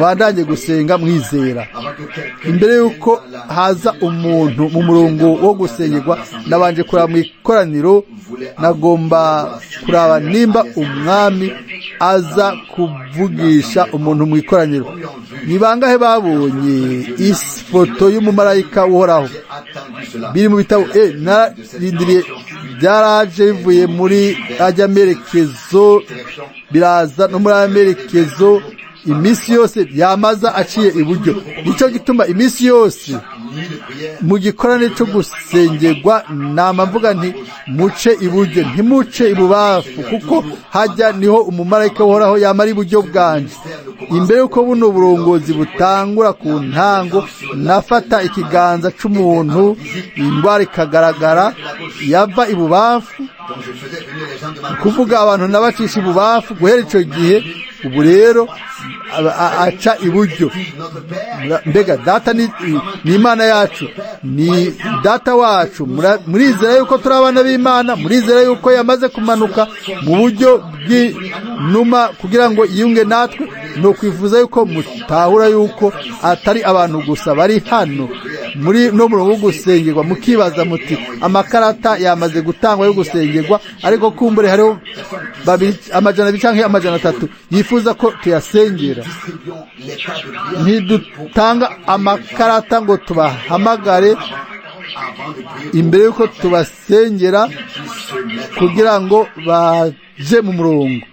Bandanye gusenga mwizera. Imbere yuko haza umuntu mu murongo wo gusengerwa, nabanje kuraba mu ikoraniro, nagomba kuraba nimba umwami aza kuvugisha umuntu mu ikoraniro. Ni bangahe babonye ifoto y'umumarayika uhoraho? Biri mu bitabo. Narindiriye, byaraje bivuye muri ajya amerekezo, biraza no muri amerekezo. Imisi yose byamaza aciye iburyo. Nico gituma imisi yose mu gikorane cyo gusengerwa namavuga nti muce iburyo, ntimuce ibubafu, kuko hajya niho umumarayika uhoraho yamara iburyo bwanje. Imbere yuko buno burongozi butangura ku ntango, nafata ikiganza c'umuntu, indwara ikagaragara, yava ibubafu, kuvuga abantu nabacisha ibubafu. Guhera ico gihe ubu rero aca iburyo. Mbega data ni Imana yacu, ni data wacu. Murizera yuko turi abana b'Imana? Murizera yuko yamaze kumanuka mu buryo bw'inuma kugira ngo yiyunge natwe? No kwifuza yuko mutahura yuko atari abantu gusa bari hano muri no murongo wo gusengerwa. Mukibaza muti amakarata yamaze gutangwa yo gusengerwa, ariko kumbure hariho amajana 2 canke amajana 3 yifuza ko tuyasengera. Ntidutanga amakarata ngo tubahamagare imbere yuko tubasengera kugira ngo baje mu murongo.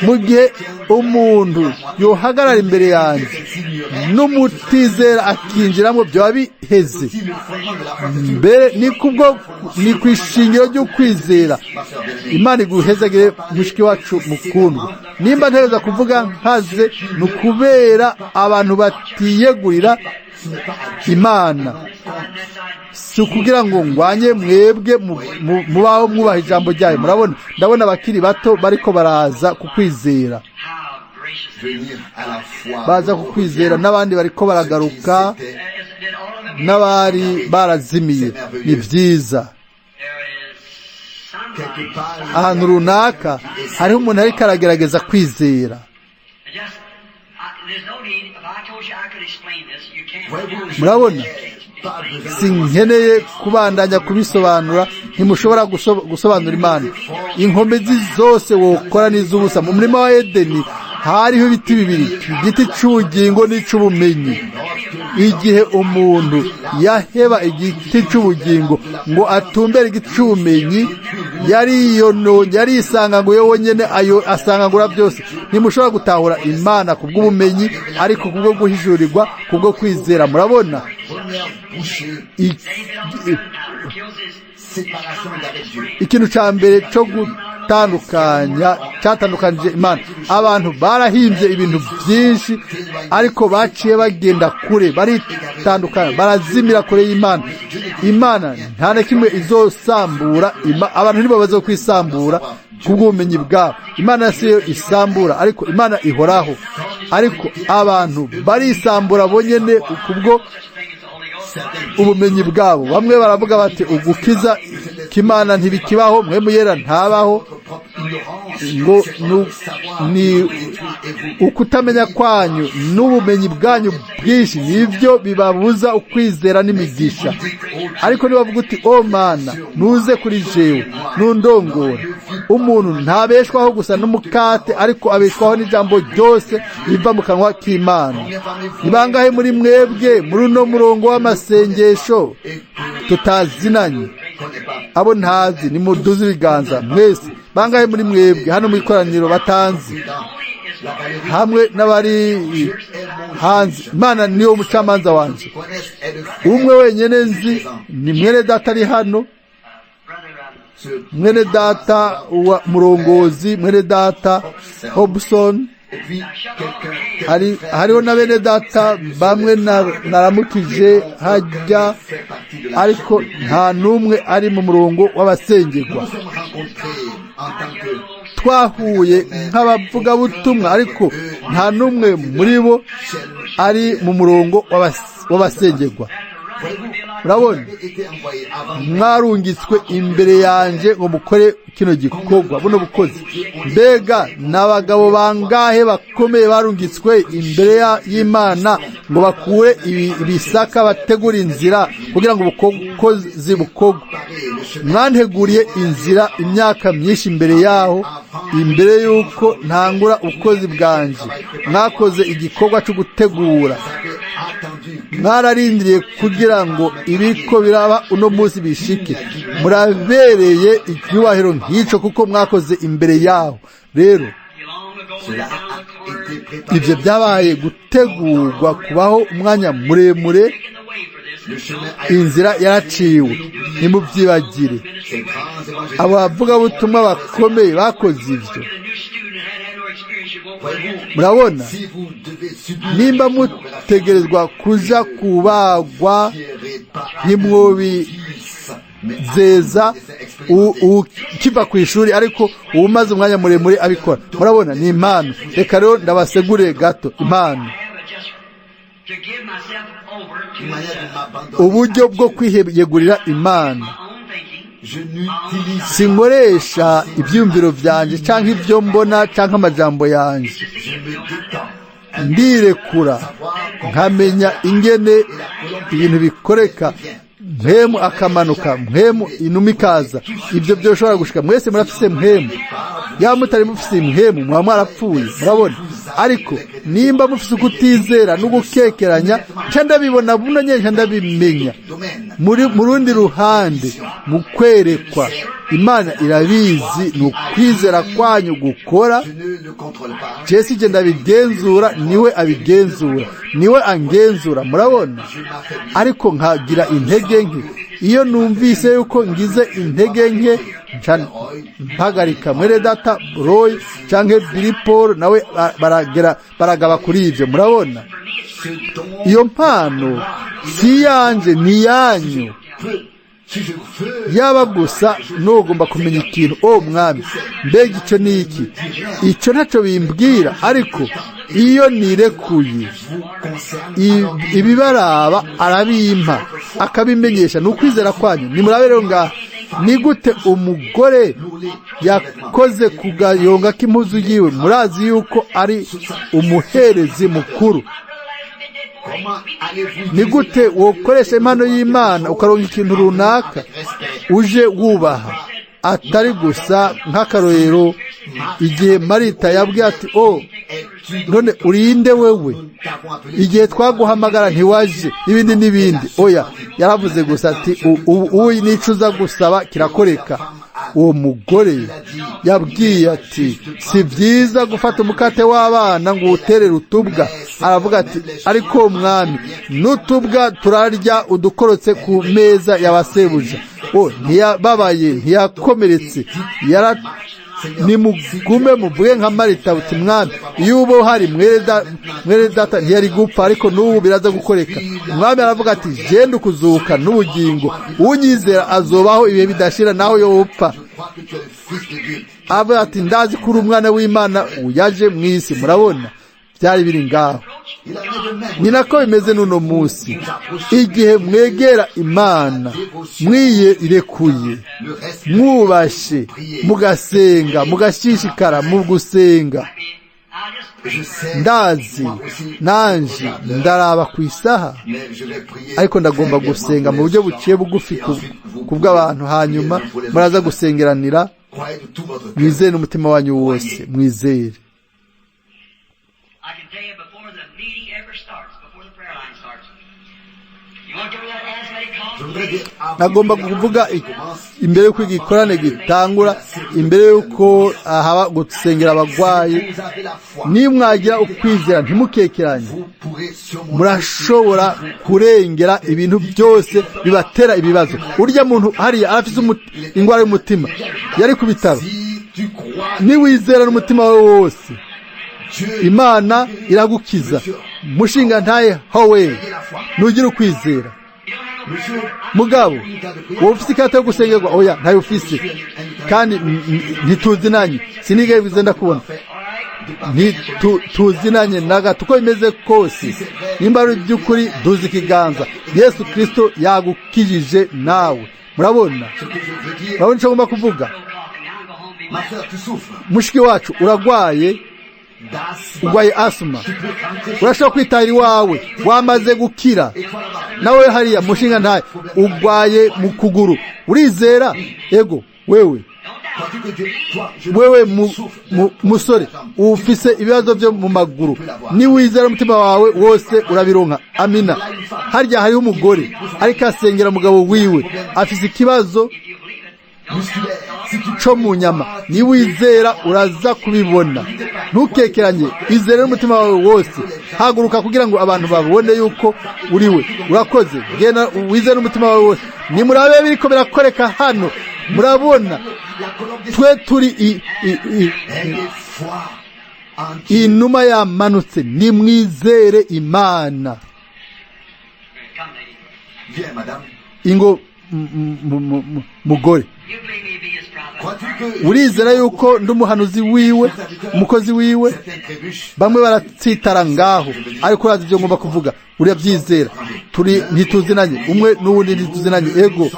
Mu gihe umuntu yohagarara imbere yanjye n'umutizera akinjiramo, byaba biheze. Mbere ni kwishingiro ryo kwizera. Imana iguhezagire mushiki wacu mukundwa. Nimba ntereza kuvuga nkaze, nukubera abantu batiyegurira Imana. Si kugira ngo ngwanye mwebwe mubaho mwubaha ijambo ryayo. Murabona, ndabona abakiri bato bariko baraza kukwizera, baza kukwizera, n'abandi bariko baragaruka, n'abari barazimiye. Ni vyiza. Ahantu runaka hariho umuntu ariko aragerageza kwizera. Murabona, sinkeneye kubandanya kubisobanura. Ntimushobora gusobanura Imana. Inkomezi zose wokora n'iz'ubusa. Mu murima wa Edeni hariho ibiti bibiri, igiti c'ubugingo n'ic'ubumenyi. Igihe umuntu yaheba igiti c'ubugingo ngo atumbere igiti c'ubumenyi, yarisanga ngo yewe nyene ayo asangangura byose. Ntimushobora gutahura Imana kubw'ubumenyi, ariko kubwo guhishurirwa, kubwo kwizera. Murabona, ikintu ca mbere cyo cyatandukanije Imana. Abantu barahimbye ibintu byinshi, ariko baciye bagenda kure, baritandukana, barazimira kure y'Imana. Imana nta na kimwe izosambura. Abantu nibo bazokwisambura kubw'ubumenyi bwabo. Imana siyo isambura, ariko Imana ihoraho. ariko abantu barisambura bonyene kubwo ubumenyi bwabo. Bamwe baravuga bati ugukiza k'Imana ntibikibaho, mwemu yera ntabaho, ngo ni ukutamenya kwanyu n'ubumenyi bwanyu bwinshi nivyo bibabuza ukwizera n'imigisha. Ariko nibavuga uti o Mana nuze kuri jewe nundongora, umuntu ntabeshwaho gusa n'umukate, ariko abeshwaho n'ijambo ryose riva mu kanwa k'Imana. Nibangahe muri mwebwe muri uno murongo w'amasengesho tutazinanye? Abo ntazi nimuduze ibiganza mwese. Bangahe muri mwebwe hano mu ikoraniro batanzi, hamwe n'abari hanze? Imana niyo mucamanza wanje. Umwe wenyene nzi ni Mwene Data ari hano, Mwene Data wa murongozi, Mwene Data Hobson. Hariho na bene data bamwe naramukije hajya, ariko nta n'umwe ari mu murongo w'abasengerwa. Twahuye nk'abavugabutumwa, ariko nta n'umwe muri bo ari mu murongo w'abasengerwa. Urabona, mwarungitswe imbere yanje ngo mukore kino gikorwa, buno bukozi. Mbega n'abagabo bangahe bakomeye barungitswe imbere y'Imana ngo bakure ibisaka, bategura inzira kugira ngo ubukozi bukorwe. Mwanteguriye inzira imyaka myinshi imbere yaho, imbere yuko ntangura ubukozi bwanje. Mwakoze igikorwa cyo gutegura, mwararindiriye kugira ngo ibiko biraba uno munsi bishike. Murabereye icyubahiro nk'icyo kuko mwakoze imbere yaho. Rero ibyo byabaye gutegurwa kubaho umwanya muremure. Inzira yaraciwe, ntimubyibagire. Abo bavugabutumwa bakomeye bakoze ibyo. Murabona, nimba mutegerezwa kuja kubagwa ntimwobizeza ukiva ku ishuri, ariko umaze umwanya muremure abikora. Murabona, ni impano. Reka rero ndabasegure gato impano, uburyo bwo kwiyegurira Imana. Sinkoresha ibyumviro byanje canke ibyo mbona canke amajambo yanje. Ndirekura nkamenya ingene ibintu bikoreka, mpemu akamanuka, mpemu inuma ikaza. Ibyo byoshobora gushika. Mwese murafise mpemu. Yaba mutari mufise mpemu muba mwarapfuye. Murabona, ariko nimba mufise ukutizera n'ugukekeranya, nca ndabibona buno nyene, nca ndabimenya. Mu rundi ruhande, mu kwerekwa, Imana irabizi ni ukwizera kwanyu gukora. Jesi je ndabigenzura, niwe abigenzura, niwe angenzura. Murabona, ariko nkagira intege nke. Iyo numvise yuko ngize intege nke, mpagarika Mwene Data Roy canke Billy Paul, nawe baragaba kuri ivyo. Murabona, iyo mpano si yanje, ni yanyu. Yaba gusa nugomba kumenya ikintu, o Mwami, mbega icyo ni iki? Icyo ntacyo bimbwira, ariko iyo nirekuye ibibaraba arabimpa, akabimenyesha. Ni ukwizera kwanyu. Nimurabe rero ngaha, ni gute umugore yakoze ku gayonga k'impuzu yiwe. Murazi yuko ari umuherezi mukuru. Ni gute wokoresha impano y'Imana ukaronka ikintu runaka uje wubaha, atari gusa nk'akarorero igihe Marita yabwiye ati none urinde wewe, igihe twaguhamagara ntiwaje, ibindi n'ibindi. Oya, yaravuze gusa ati uyu nicuza gusaba kirakoreka. Uwo mugore yabwiye ati si byiza gufata umukate w'abana ngo uterere utubwa. Aravuga ati ariko Mwami, n'utubwa turarya udukorotse ku meza y'abasebuja. Ntiyababaye, ntiyakomeretse. Nimugume muvuge nka Marita uti Mwami, iyo uba uhari Mwene Data ntiyari gupfa, ariko n'ubu biraza gukoreka. Umwami aravuga ati genda ukuzuka n'ubugingo, unyizera azobaho ibihe bidashira naho yopfa. Avuga ati ndazi ko uri umwana w'Imana uyaje mu isi. Murabona, byari biri ngaho. Ni nako bimeze n'uno munsi. Igihe mwegera Imana mwiyirekuye, mwubashe, mugasenga, mugashishikara mu gusenga, ndazi nanje ndaraba ku isaha, ariko ndagomba gusenga mu buryo buciye bugufi ku bw'abantu, hanyuma muraza gusengeranira. Mwizere n'umutima wanyu wose, mwizere. Nagomba kuvuga imbere y'uko igikorane gitangura, imbere y'uko haba gusengera abagwayi, nimwagira ukwizera ntimukekeranye, murashobora kurengera ibintu byose bibatera ibibazo. Urya muntu hariya afite ingwara y'umutima yari ku bitaro, niwizera n'umutima wawe wose, Imana iragukiza. Mushinga ntaye howe, nugira ukwizera. Mugabo wowe ufite ikarita yo gusengerwa, oya ntayo ufise, kandi ntituzinanye, sinigeze bize ndakubona, ntituzinanye na gato uko bimeze kose. Nimba ari by'ukuri duzi ikiganza, Yesu Kristo yagukijije nawe. Murabona icyo ngomba kuvuga? Mushiki wacu uragwaye, urwaye asuma, urashobora kwitahira iwawe, wamaze gukira. Nawe hariya mushinga ntaye urwaye mu kuguru, urizera? Ego wewe musore ufise ibibazo byo mu maguru, niwizera umutima wawe wose urabironka. Amina. Harya hariho umugore ariko asengera umugabo wiwe, afise ikibazo cyo mu nyama, niwizera uraza kubibona. Ntukekeranye, izere n'umutima wawe wose. Haguruka kugira ngo abantu babone yuko uriwe. Urakoze, genda wizere n'umutima wawe wose. Nimurabe biriko birakoreka hano, murabona twe turi inuma yamanutse. Nimwizere Imana. Ingo mugore, urizera yuko ndi umuhanuzi wiwe, umukozi wiwe? Bamwe baratsitara ngaho, ariko urazi ibyo ngomba kuvuga, urabyizera. Ntituzinanye, umwe n'uwundi ntituzinanye. Ego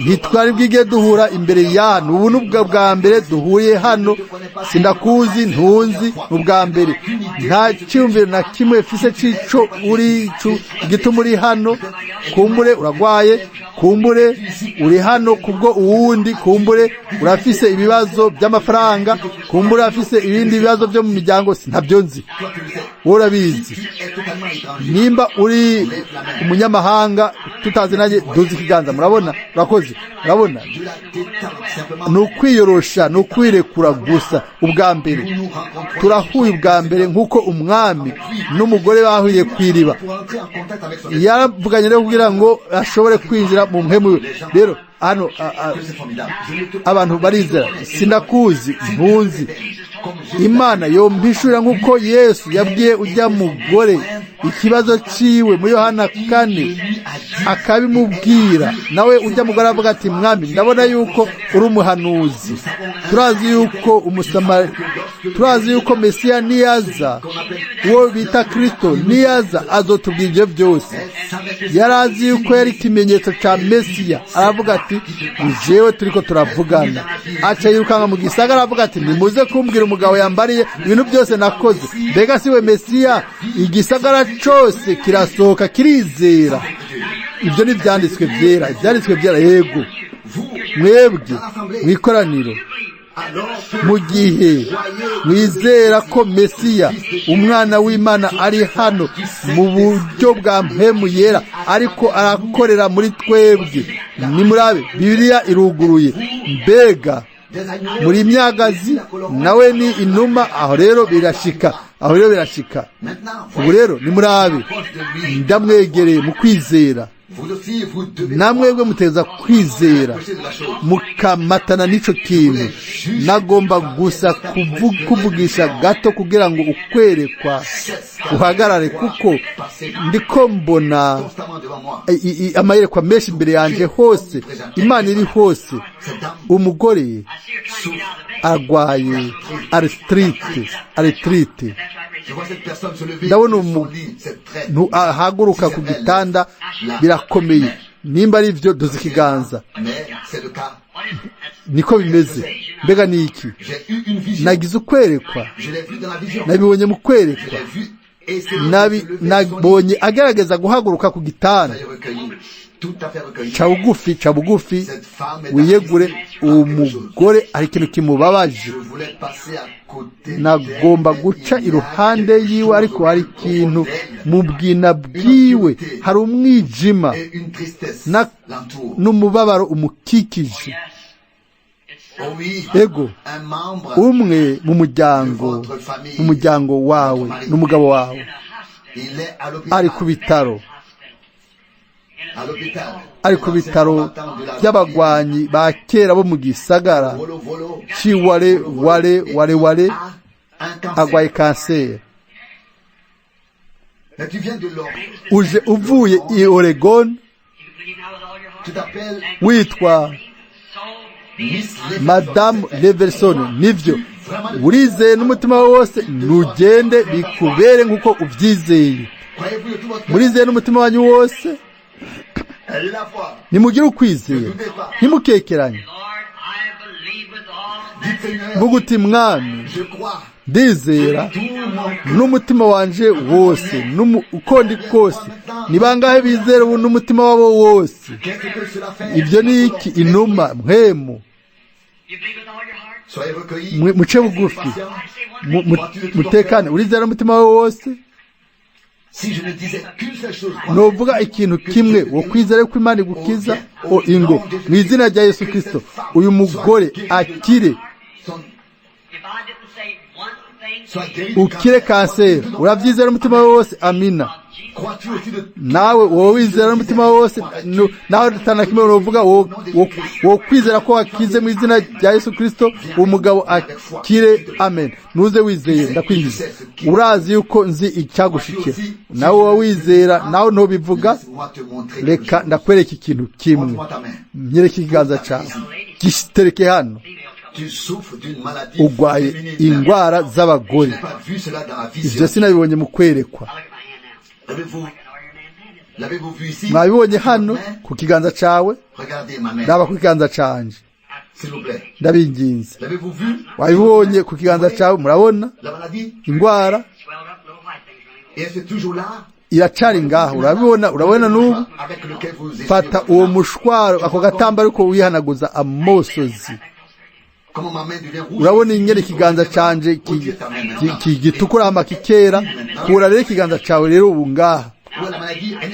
ntitwari bwige duhura imbere y'ahantu. Ubu n'ubwa bwa mbere duhuye hano, sindakuzi, ntunzi, n'ubwa mbere. Nta cyumviro na kimwe fise cico uri gituma uri hano. Kumbure uragwaye, kumbure uri hano kubwo uwundi, kumbure urafise ibibazo by'amafaranga, kumbure urafise ibindi bibazo byo mu miryango, ntabyo nzi, wowe urabizi. Nimba uri umunyamahanga tutazinanye, duzi ikiganza. Murabona? Urakoze. Murabona? Ni ukwiyorosha, ni ukwirekura gusa. Ubwa mbere turahuye, ubwa mbere nk'uko umwami n'umugore bahuye kw'iriba, yaravuganye rero kugira ngo ashobore kwinjira mu mpemu. Rero hano abantu barizera, sinakuzi, ntunzi. Imana yompishurira nk'uko Yesu yabwiye ujya mugore ikibazo ciwe mu Yohana 4, akabimubwira. Nawe ujya mugore avuga ati, mwami, ndabona yuko uri umuhanuzi, turazi yuko Mesiya niyaza, uwo bita Kristo niyaza, azotubwira ibyo byose. Yarazi yuko yari ikimenyetso ca Mesiya, aravuga ati, jewe turiko turavugana. Aca yirukanga mu gisagara aravuga ati, nimuze kumbwira umugabo yambariye ibintu byose nakoze. Mbega siwe Mesiya? Igisagara cose kirasohoka kirizera. Ibyo ni ibyanditswe byera, ibyanditswe byera. Yego mwebwe mwikoraniro, mu gihe mwizera ko Mesiya umwana w'Imana ari hano mu buryo bwa mpemu yera, ariko arakorera muri twebwe, nimurabe Bibiliya iruguruye. Mbega muri Umwagazi nawe ni inuma. Aho rero birashika, ubu rero nimurabe, ndamwegereye mu kwizera. Namwebwe muteza kwizera, mukamatana n'ico kintu. Nagomba gusa kuvugisha gato kugira ngo ukwerekwa uhagarare, kuko ndiko mbona amayerekwa menshi imbere yanje hose. Imana iri hose. Umugore arwaye arthrite. ndabona umuntu ahaguruka ku gitanda birakomeye, nimba ari byo duze ikiganza. Niko bimeze. Mbega ni iki? Nagize ukwerekwa, nabibonye mu kwerekwa, nabonye agerageza guhaguruka ku gitanda. Ca bugufi wiyegure, uwo mugore hari ikintu kimubabaje. Nagomba guca iruhande yiwe, ariko hari ikintu mu bwina bwiwe, hari umwijima n'umubabaro umukikije. Ego, umwe mu muryango wawe n'umugabo wawe ari ku bitaro, by'abagwanyi ba kera bo mu gisagara wale agwaye kanseri. Uje uvuye i Oregon, witwa Madame Leverson. Nivyo, urizeye n'umutima wose, nugende bikubere nk'uko uvyizeye. Murizeye n'umutima wanyu wose, nimugire ukwizera, ntimukekeranye. Vuga uti, Mwami, ndizera n'umutima wanje wose, uko ndi kose. Ni bangahe bizera ubu n'umutima wabo wose? Ibyo ni iki? Inuma, mpemu. Muce bugufi, mutekane. Urizera n'umutima wawe wose? Novuga ikintu kimwe, wo kwizera ko Imana igukiza, ingo mu izina rya Yesu Kristo uyu mugore akire, ukire kanseri. Uravyizera n'umutima wawe wose? Amina. Nawe wowe wizera n'umutima wose, nawe tutana kimwe novuga wo kwizera ko wakize mu izina rya Yesu Kristo, uwo mugabo akire. Amen. Nuze wizeye, ndakwinjiza. Urazi yuko nzi icyagushikira. Nawe wowe wizera, nawe ntobivuga. Reka ndakwereka ikintu kimwe. Nyereka ikiganza cyawe, gitereke hano. Ugwaye indwara z'abagore. Ibyo sinabibonye mu kwerekwa. Mwabibonye hano ku kiganza cyawe? Ndaba ku kiganza canje, ndabinginze. Wabibonye ku kiganza cyawe? Murabona indwara iracari ngaho. Urabona n'ubu. Fata uwo mushwaro, ako gatamba, ariko wihanaguza amosozi. Urabona ingene ikiganza canje gitukura hama kikera. Kura rero ikiganza cawe rero ubu ngaha.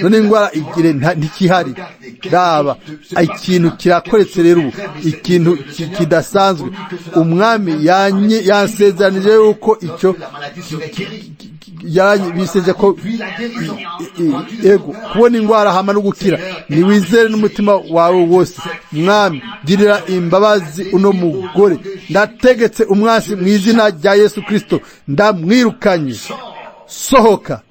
None ingwara igire ntikihari. Raba, ikintu kirakoretse rero ubu, ikintu kidasanzwe. Umwami yansezanije yuko ico biseje ko ego kubona ingwara hama no gukira. Ni wizere n'umutima wawe wose. Mwami, girira imbabazi uno mugore. Ndategetse umwasi mu izina rya Yesu Kristo, ndamwirukanye. Sohoka.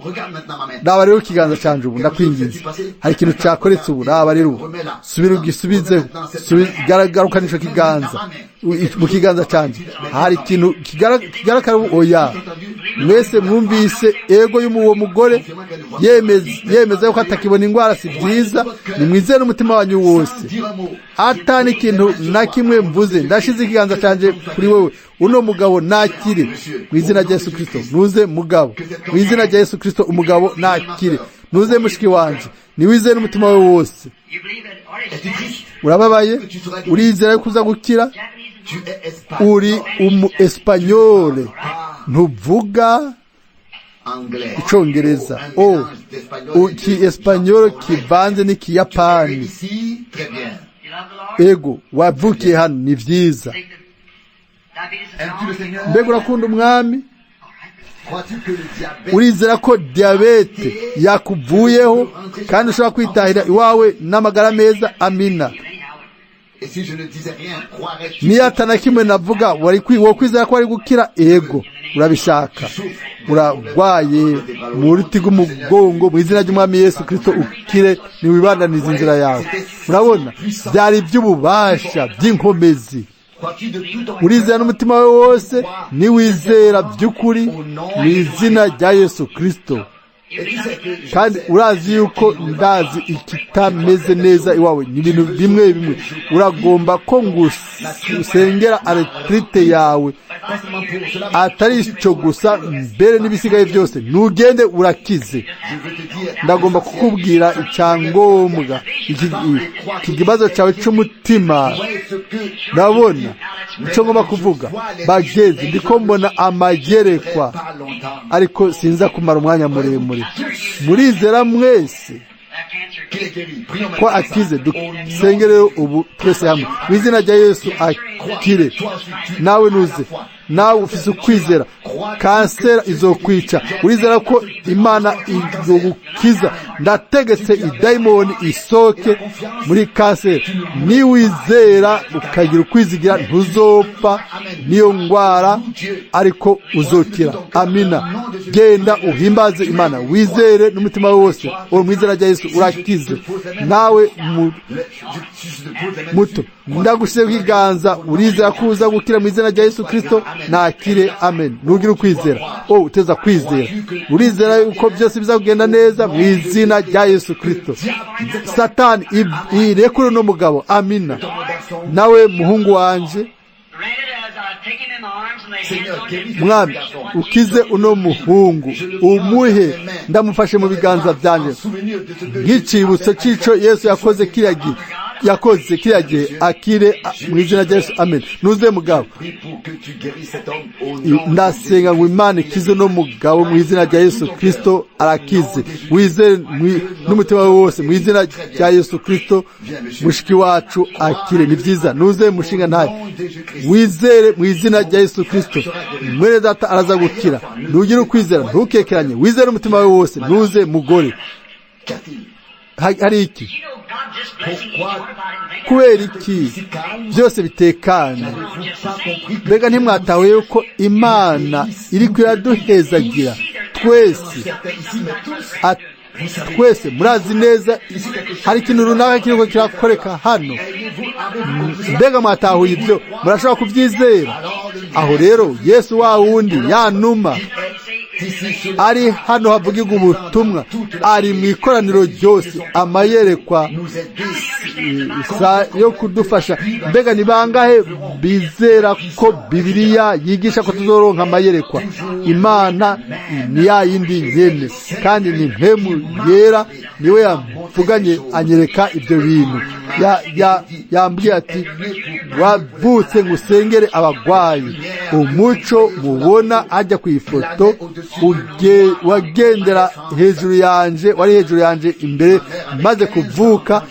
Raba rero ikiganza canje ubu, ndakwinginze. Hari ikintu cyakoretse ubu. Raba rero ubu, subira ugisubizeho, garagaruka nico kiganza mu kiganza canje. Hari ikintu kigaragara ubu. Oya, mwese mwumvise ego y'uwo mugore yemeza yuko atakibona ingwara. Si byiza. Nimwizere n'umutima wanyu wose, atani ikintu na kimwe mvuze. Ndashize ikiganza canje kuri wewe. Uno mugabo nakire mu izina rya Yesu Kristo. Nuze mugabo, mu izina rya Yesu Kristo, umugabo nakire. Nuze mushiki wanje, niwizere n'umutima wawe wose. Urababaye? Urizera yuko uza gukira? Uri Espanyole, ntuvuga Icongereza. Ki Espanyole kivanze n'Ikiyapani. Ego, wavukiye hano, ni vyiza. Mbega urakunda Umwami? Urizera ko diabete yakuvuyeho kandi ushobora kwitahira iwawe n'amagara meza? Amina. Niyatana kimwe navuga, wo kwizera ko wari gukira? Ego, urabishaka. Uragwaye mu ruti rw'umugongo, mu izina ry'Umwami Yesu Kristo ukire, niwibandaniza inzira yawe. Murabona, byari by'ububasha, by'inkomezi. urizera n'umutima wawe wose, niwizera by'ukuri mu izina rya Yesu Kristo. Kandi urazi yuko ndazi ikitameze neza iwawe ni ibintu bimwe bimwe. Uragomba ko ngusengera aretrite yawe, atari ico gusa, mbere n'ibisigaye byose ntugende urakize. Ndagomba kukubwira icyangombwa, iki kibazo cyawe cy'umutima. Ndabona icyo ngomba kuvuga, bageze ndiko mbona amagerekwa, ariko sinza kumara umwanya muremure. Murizera mwese ko akize? Dusengere ubu twese hamwe mu izina rya Yesu akire. Nawe nuze, nawe ufise ukwizera, kansera izokwica. Urizera ko Imana izogukiza? Ndategetse idayimoni isoke muri kanseri. Niwizera ukagira ukwizigira, ntuzopfa niyo ngwara, ariko uzokira. Amina. Genda uhimbaze Imana, wizere n'umutima wose. Uwo mwizera rya Yesu urakize. Nawe muto, ndagushizeho ikiganza, urizera ko uza gukira mu izina rya Yesu Kristo? Nakire. Amen. Nugira ukwizera, uteza kwizera, urizera yuko byose bizagenda neza mu izina rya Yesu Kristo. Satani irekure no mugabo. Amina. Nawe muhungu wanje, Mwami ukize uno muhungu, umuhe, ndamufashe mu biganza byanje nk'icibutso c'ico Yesu yakoze kiriya gihe, akire mu izina rya Yesu. Amen. Nuze mugabo, ndasenga ngo Imana ikize no mugabo mu izina rya Yesu Kristo. Arakize. Wizere n'umutima wawe wose mu izina rya Yesu Kristo. Mushiki wacu akire. Ni byiza. Nuze mushinga ntaye, wizere mu izina rya Yesu Kristo. Mwene Data araza gukira. Nugira ukwizera, ntukekeranye, wizere umutima wawe wose. Nuze mugore, hari iki? Kubera iki byose bitekanye? Mbega ntimwatahuye yuko Imana iri kwiraduhezagira twese? Murazi neza hari ikintu runaka kiriko kirakoreka hano. Mbega mwatahuye ibyo? Murashobora kubyizera? Aho rero Yesu wa wundi yanuma ari hano havugirwa ubutumwa, ari mu ikoraniro ryose, amayerekwa yo kudufasha. Mbega ni bangahe bizera ko Bibiliya yigisha ko tuzoronka amayerekwa? Imana ni ya yindi nyene, kandi ni mpemu yera, niwe yamvuganye anyereka ibyo bintu. Yambwiye ati, wavutse ngusengere abagwayi. Umuco mubona ajya ku ifoto wagendera hejuru yanje, wari hejuru yanje imbere maze kuvuka.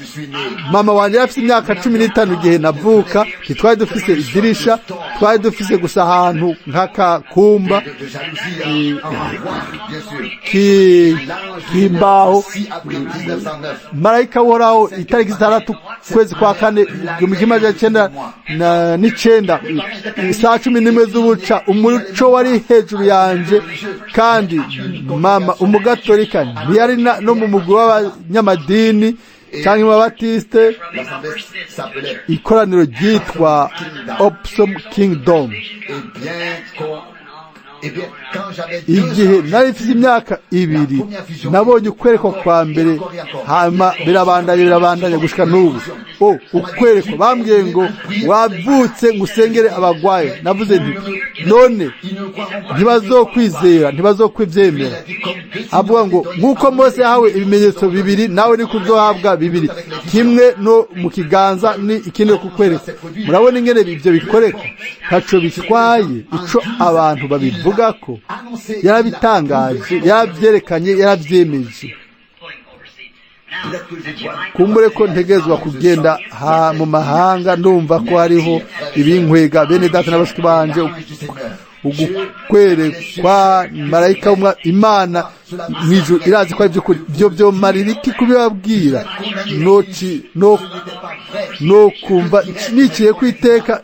Mama wanje afite imyaka 15 igihe navuka. Twari dufise idirisha, twari dufise gusa ahantu nk'akakumba kimbaho. Marayika woraho itariki 6 kwezi kwa 4 1909 saa 11 z'ubuca, umuco wari hejuru yanje. Kandi mama umugatolika ntiyari no mu mugwi w'abanyamadini cyangwa ababatiste. Ikoraniro ryitwa Opsom Kingdom. Igihe nari mfite imyaka 2 nabonye ukwerekwa kwa mbere, hama birabandanya gushika n'ubu. Ukwerekwa bambwiye ngo wavutse ngusengere abagwaye. Navuze nti none ntibazokwizera, ntibazokwivyemera. Avuga ngo nk'uko Mose yahawe ibimenyetso 2, nawe ni kuzohabwa 2, kimwe no mu kiganza ni ikindi kukwereka. Murabona ingene ibyo bikoreka? Ntaco bitwaye ico abantu babivuga ko. Yarabitangaje, yarabyerekanye, yarabyemeje. Kumbure ko ntegezwa kugenda mu mahanga, ndumva ko hariho ibinkwega bene data n'abashiki banje, ugukwerekwa marayika Imana mw'ijuru irazi ko ari by'ukuri. Byo marira iki kubibabwira? No kumva niciye kwiteka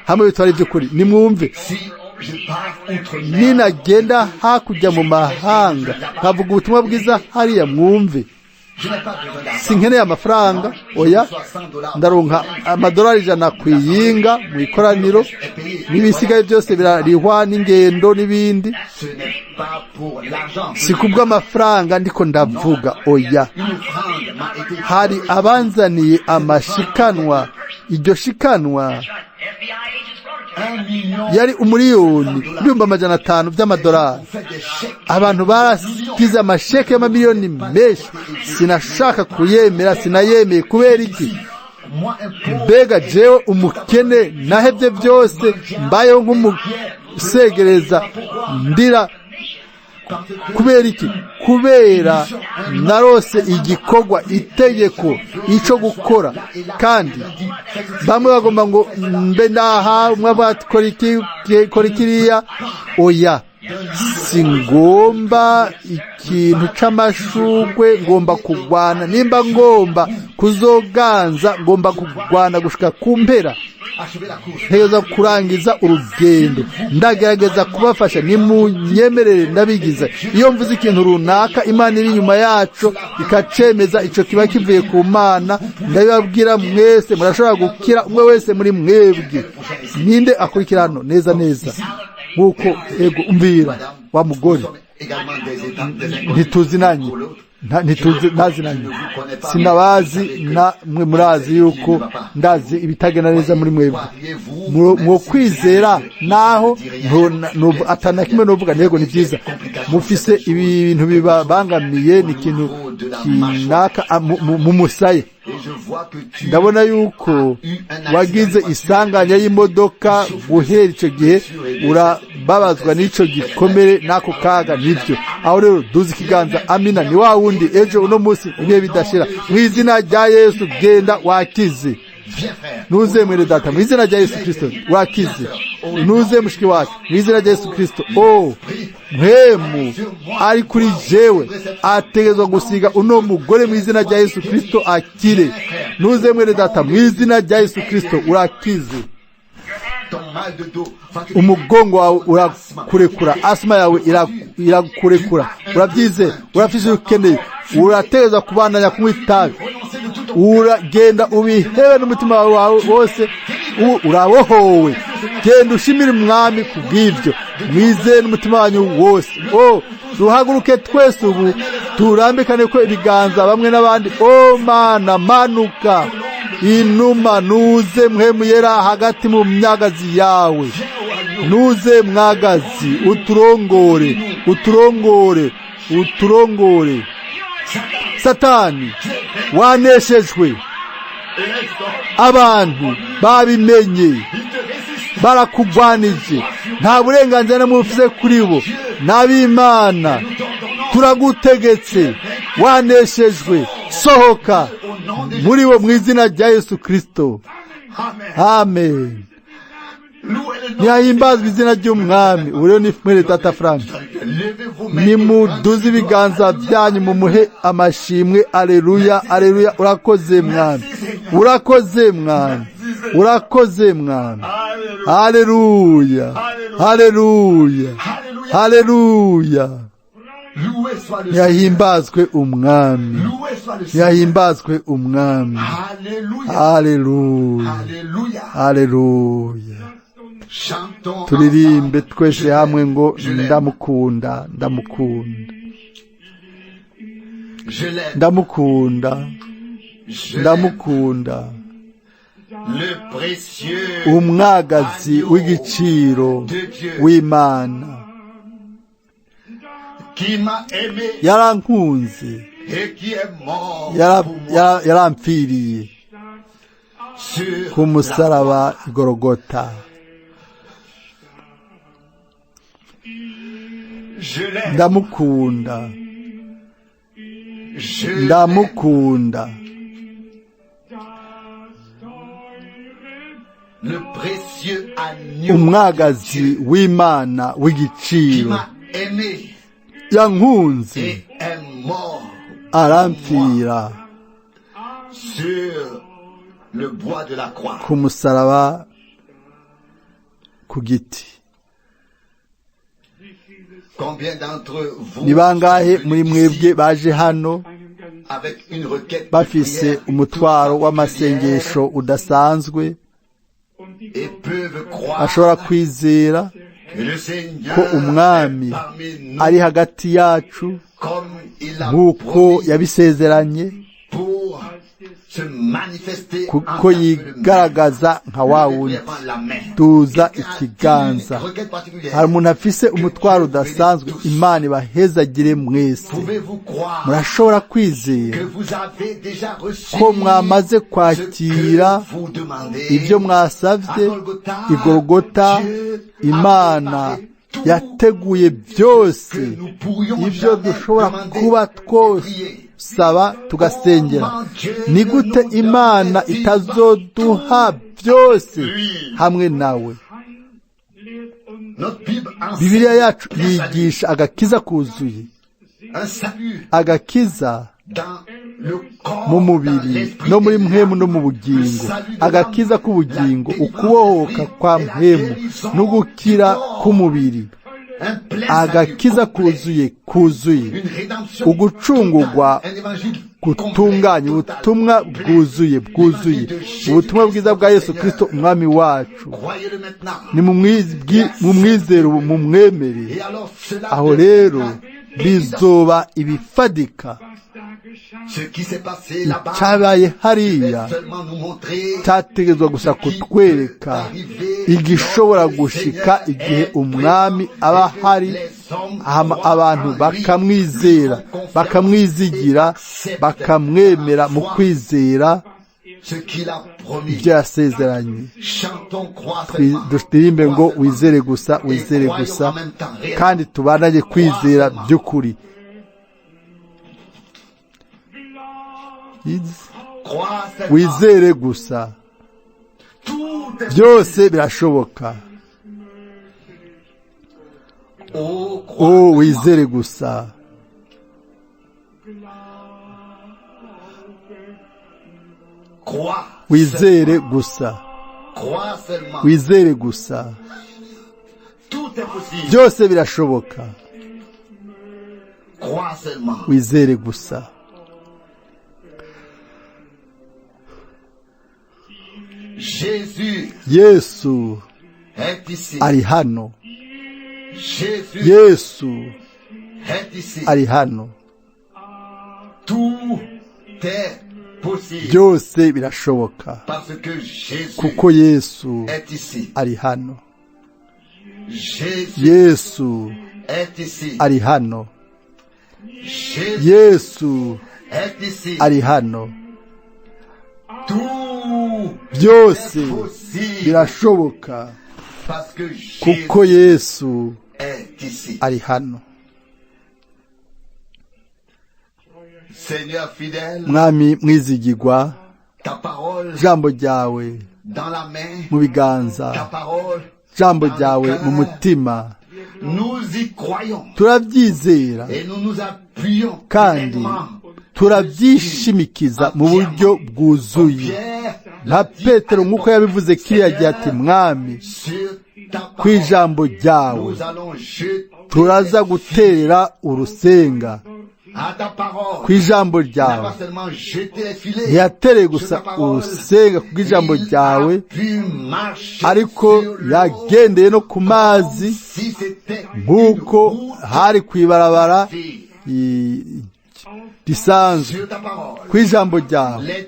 hamwe bitwara by'ukuri. Nimwumve, ninagenda hakurya mu mahanga nkavuga ubutumwa bwiza hariya, mwumve sinkeneye amafaranga oya ndaronka amadolari 100 kwiyinga mu ikoraniro n'ibisigaye byose birarihwa n'ingendo n'ibindi si kubw'amafaranga ndiko ndavuga oya hari abanzaniye amashikanwa iryo shikanwa yari 1,500,000 by'amadolari abantu baragize amasheke y'amamiliyoni menshi sinashaka kuyemera sinayemeye kubera iki mbega jewe umukene nahebye byose mbayeho nk'umusegereza ndira kubera iki kubera narose igikorwa itegeko ico gukora kandi bamwe bagomba ngo mbe naha umwe bakora kiriya oya singomba ikintu c'amashugwe ngomba kugwana nimba ngomba kuzoganza ngomba kugwana gushika kumpera heza kurangiza urugendo ndagerageza kubafasha nimunyemerere ndabigize iyo mvuze ikintu runaka Imana iri nyuma yacu ikacemeza ico kiba kivuye ku Mana ndabibabwira mwese murashobora gukira umwe wese muri mwebwe ninde akurikira hano neza nkuko ego umvira wa mugore ntituzinanye nazinanye sinabazi na mwe murazi yuko ndazi ibitagenda neza muri mwebwe mwo kwizera naho atana kimwe novuga nego ni byiza mufise ibintu bibabangamiye ni kintu kinaka mu musaye ndabona yuko wagize isanganya y'imodoka guhera ico gihe urababazwa n'ico gikomere nako kaga nivyo aho rero duzi ikiganza amina ni wa wundi ejo uno munsi ibihe bidashira mu izina rya Yesu genda wakize nuze mwene data mu izina rya Yesu Kristo wakize nuze mushiki wacu mu izina rya Yesu Kristo mpemu ari kuri jewe ategezwa gusiga uno mugore mu izina rya Yesu Kristo akire nuze mwene data mu izina rya Yesu Kristo urakize umugongo wawe urakurekura asma yawe irakurekura urabyize urafise ukeneye urategeza kubandanya kunywa itabi uragenda ubihebe n'umutima wawe wose urabohowe genda ushimire umwami kubw'ivyo mwize n'umutima wanyu wose duhaguruke twese ubu turambikane ko ibiganza bamwe n'abandi Mana manuka inuma nuze mpemu yera hagati mu myagazi yawe nuze mwagazi uturongore Satani waneshejwe abantu babimenye barakugwanije nta burenganzira mufise kuri bo n'ab'Imana turagutegetse waneshejwe sohoka muri bo mu izina rya Yesu Kristo amen nihimbazwe izina ry'umwami uriyo ni Mwene Data Frank nimuduze ibiganza byanyu mumuhe amashimwe aleluya urakoze mwami haleluya yahimbazwe umwami haleluya turirimbe twese hamwe ngo ndamukunda umwagazi w'igiciro w'Imana yarankunze yarampfiriye ku musaraba Igorogota ndamukunda umwagazi w'Imana w'igiciro yankunze arampfira ku musaraba ku giti ni bangahe muri mwebwe baje hano bafise umutwaro w'amasengesho udasanzwe, ashobora kwizera ko umwami ari hagati yacu nk'uko yabisezeranye, kuko yigaragaza nka wa wundi tuza ikiganza. hari umuntu afise umutwaro udasanzwe, Imana ibahezagire mwese. Murashobora kwizera ko mwamaze kwakira ibyo mwasavye i Golgota. Imana yateguye byose ibyo dushobora kuba twose saba tugasengera. Ni gute Imana itazoduha byose hamwe nawe? Bibiliya yacu yigisha agakiza kuzuye, agakiza mu mubiri no muri mpwemu no mu bugingo, agakiza k'ubugingo, ukubohoka kwa mpwemu no gukira k'umubiri, agakiza kuzuye, ugucungurwa gutunganya, ubutumwa bwuzuye, ubutumwa bwiza bwa Yesu Kristo umwami wacu. Ni mu mwizero, mu mwemere, aho rero bizoba ibifadika. Icyabaye hariya cyategezwa gusa kutwereka igishobora gushika igihe umwami aba hari, abantu bakamwizera, bakamwizigira, bakamwemera mu kwizera ibyo yasezeranye. Turirimbe ngo wizere gusa, wizere gusa, kandi tubananye kwizera by'ukuri. Wizere gusa, byose birashoboka. Wizere gusa. Wizere gusa, wizere gusa, byose birashoboka. Wizere gusa. Yesu ari hano. Yesu ari hano. Byose birashoboka kuko Yesu ari hano. Yesu ari hano. Yesu ari hano. Byose birashoboka kuko Yesu ari hano. Mwami mwizigirwa, jambo ryawe mu biganza, jambo ryawe mu mutima, turabyizera kandi turabyishimikiza mu buryo bwuzuye. nka Petero nk'uko yabivuze kiriya gihe ati, mwami ku ijambo ryawe turaza guterera urusenga. Ku ijambo ryawe ntiyatereye gusa urusenga ku ijambo ryawe, ariko yagendeye no ku mazi nk'uko hari ku ibarabara risanzwe. Ku ijambo ryawe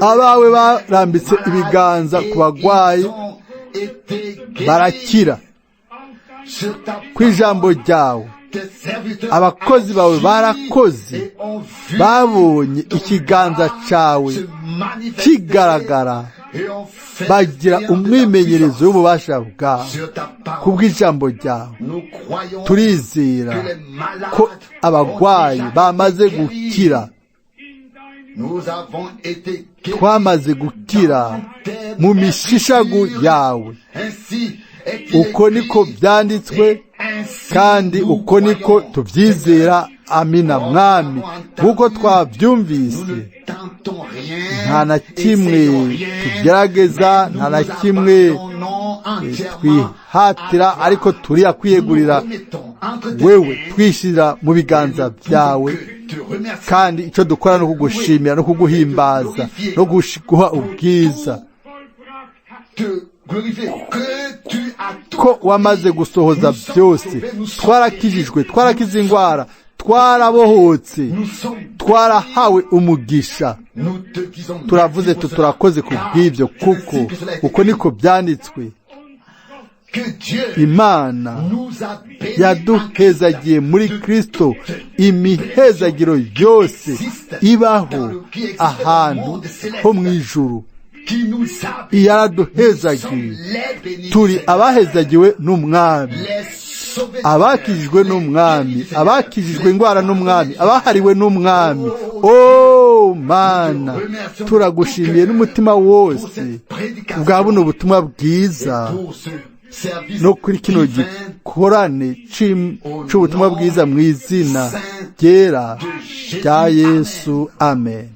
abawe barambitse ibiganza ku bagwayi barakira. Ku ijambo ryawe abakozi bawe barakoze, babonye ikiganza cyawe kigaragara, bagira umwimenyerezo w'ububasha bwawe. Ku bw'ijambo ryawe turizera ko abagwayi bamaze gukira. Twamaze gukira mu mishishagu yawe. Uko niko byanditswe kandi uko niko tubyizera. Amina mwami, kuko twabyumvise. Nta na kimwe tugerageza, nta na kimwe twihatira, ariko turiya kwiyegurira wewe, twishyira mu biganza byawe kandi icyo dukora no kugushimira no kuguhimbaza no guha ubwiza ko wamaze gusohoza byose. Twarakijijwe, twarakize indwara, twarabohotse, twarahawe umugisha. Turavuze turakoze ku bw'ibyo, kuko uko niko byanditswe. Imana yaduhezagiye muri Kristo imihezagiro yose ibaho ahantu ho mu ijuru. Yaraduhezagiye, turi abahezagiwe n'umwami, abakijijwe n'umwami, abakijijwe indwara n'umwami, abahariwe n'umwami. Mana, turagushimiye n'umutima wose bwa buno butumwa bwiza no kuri kino gikorane c'ubutumwa bwiza mu izina ryera rya Yesu. Amen.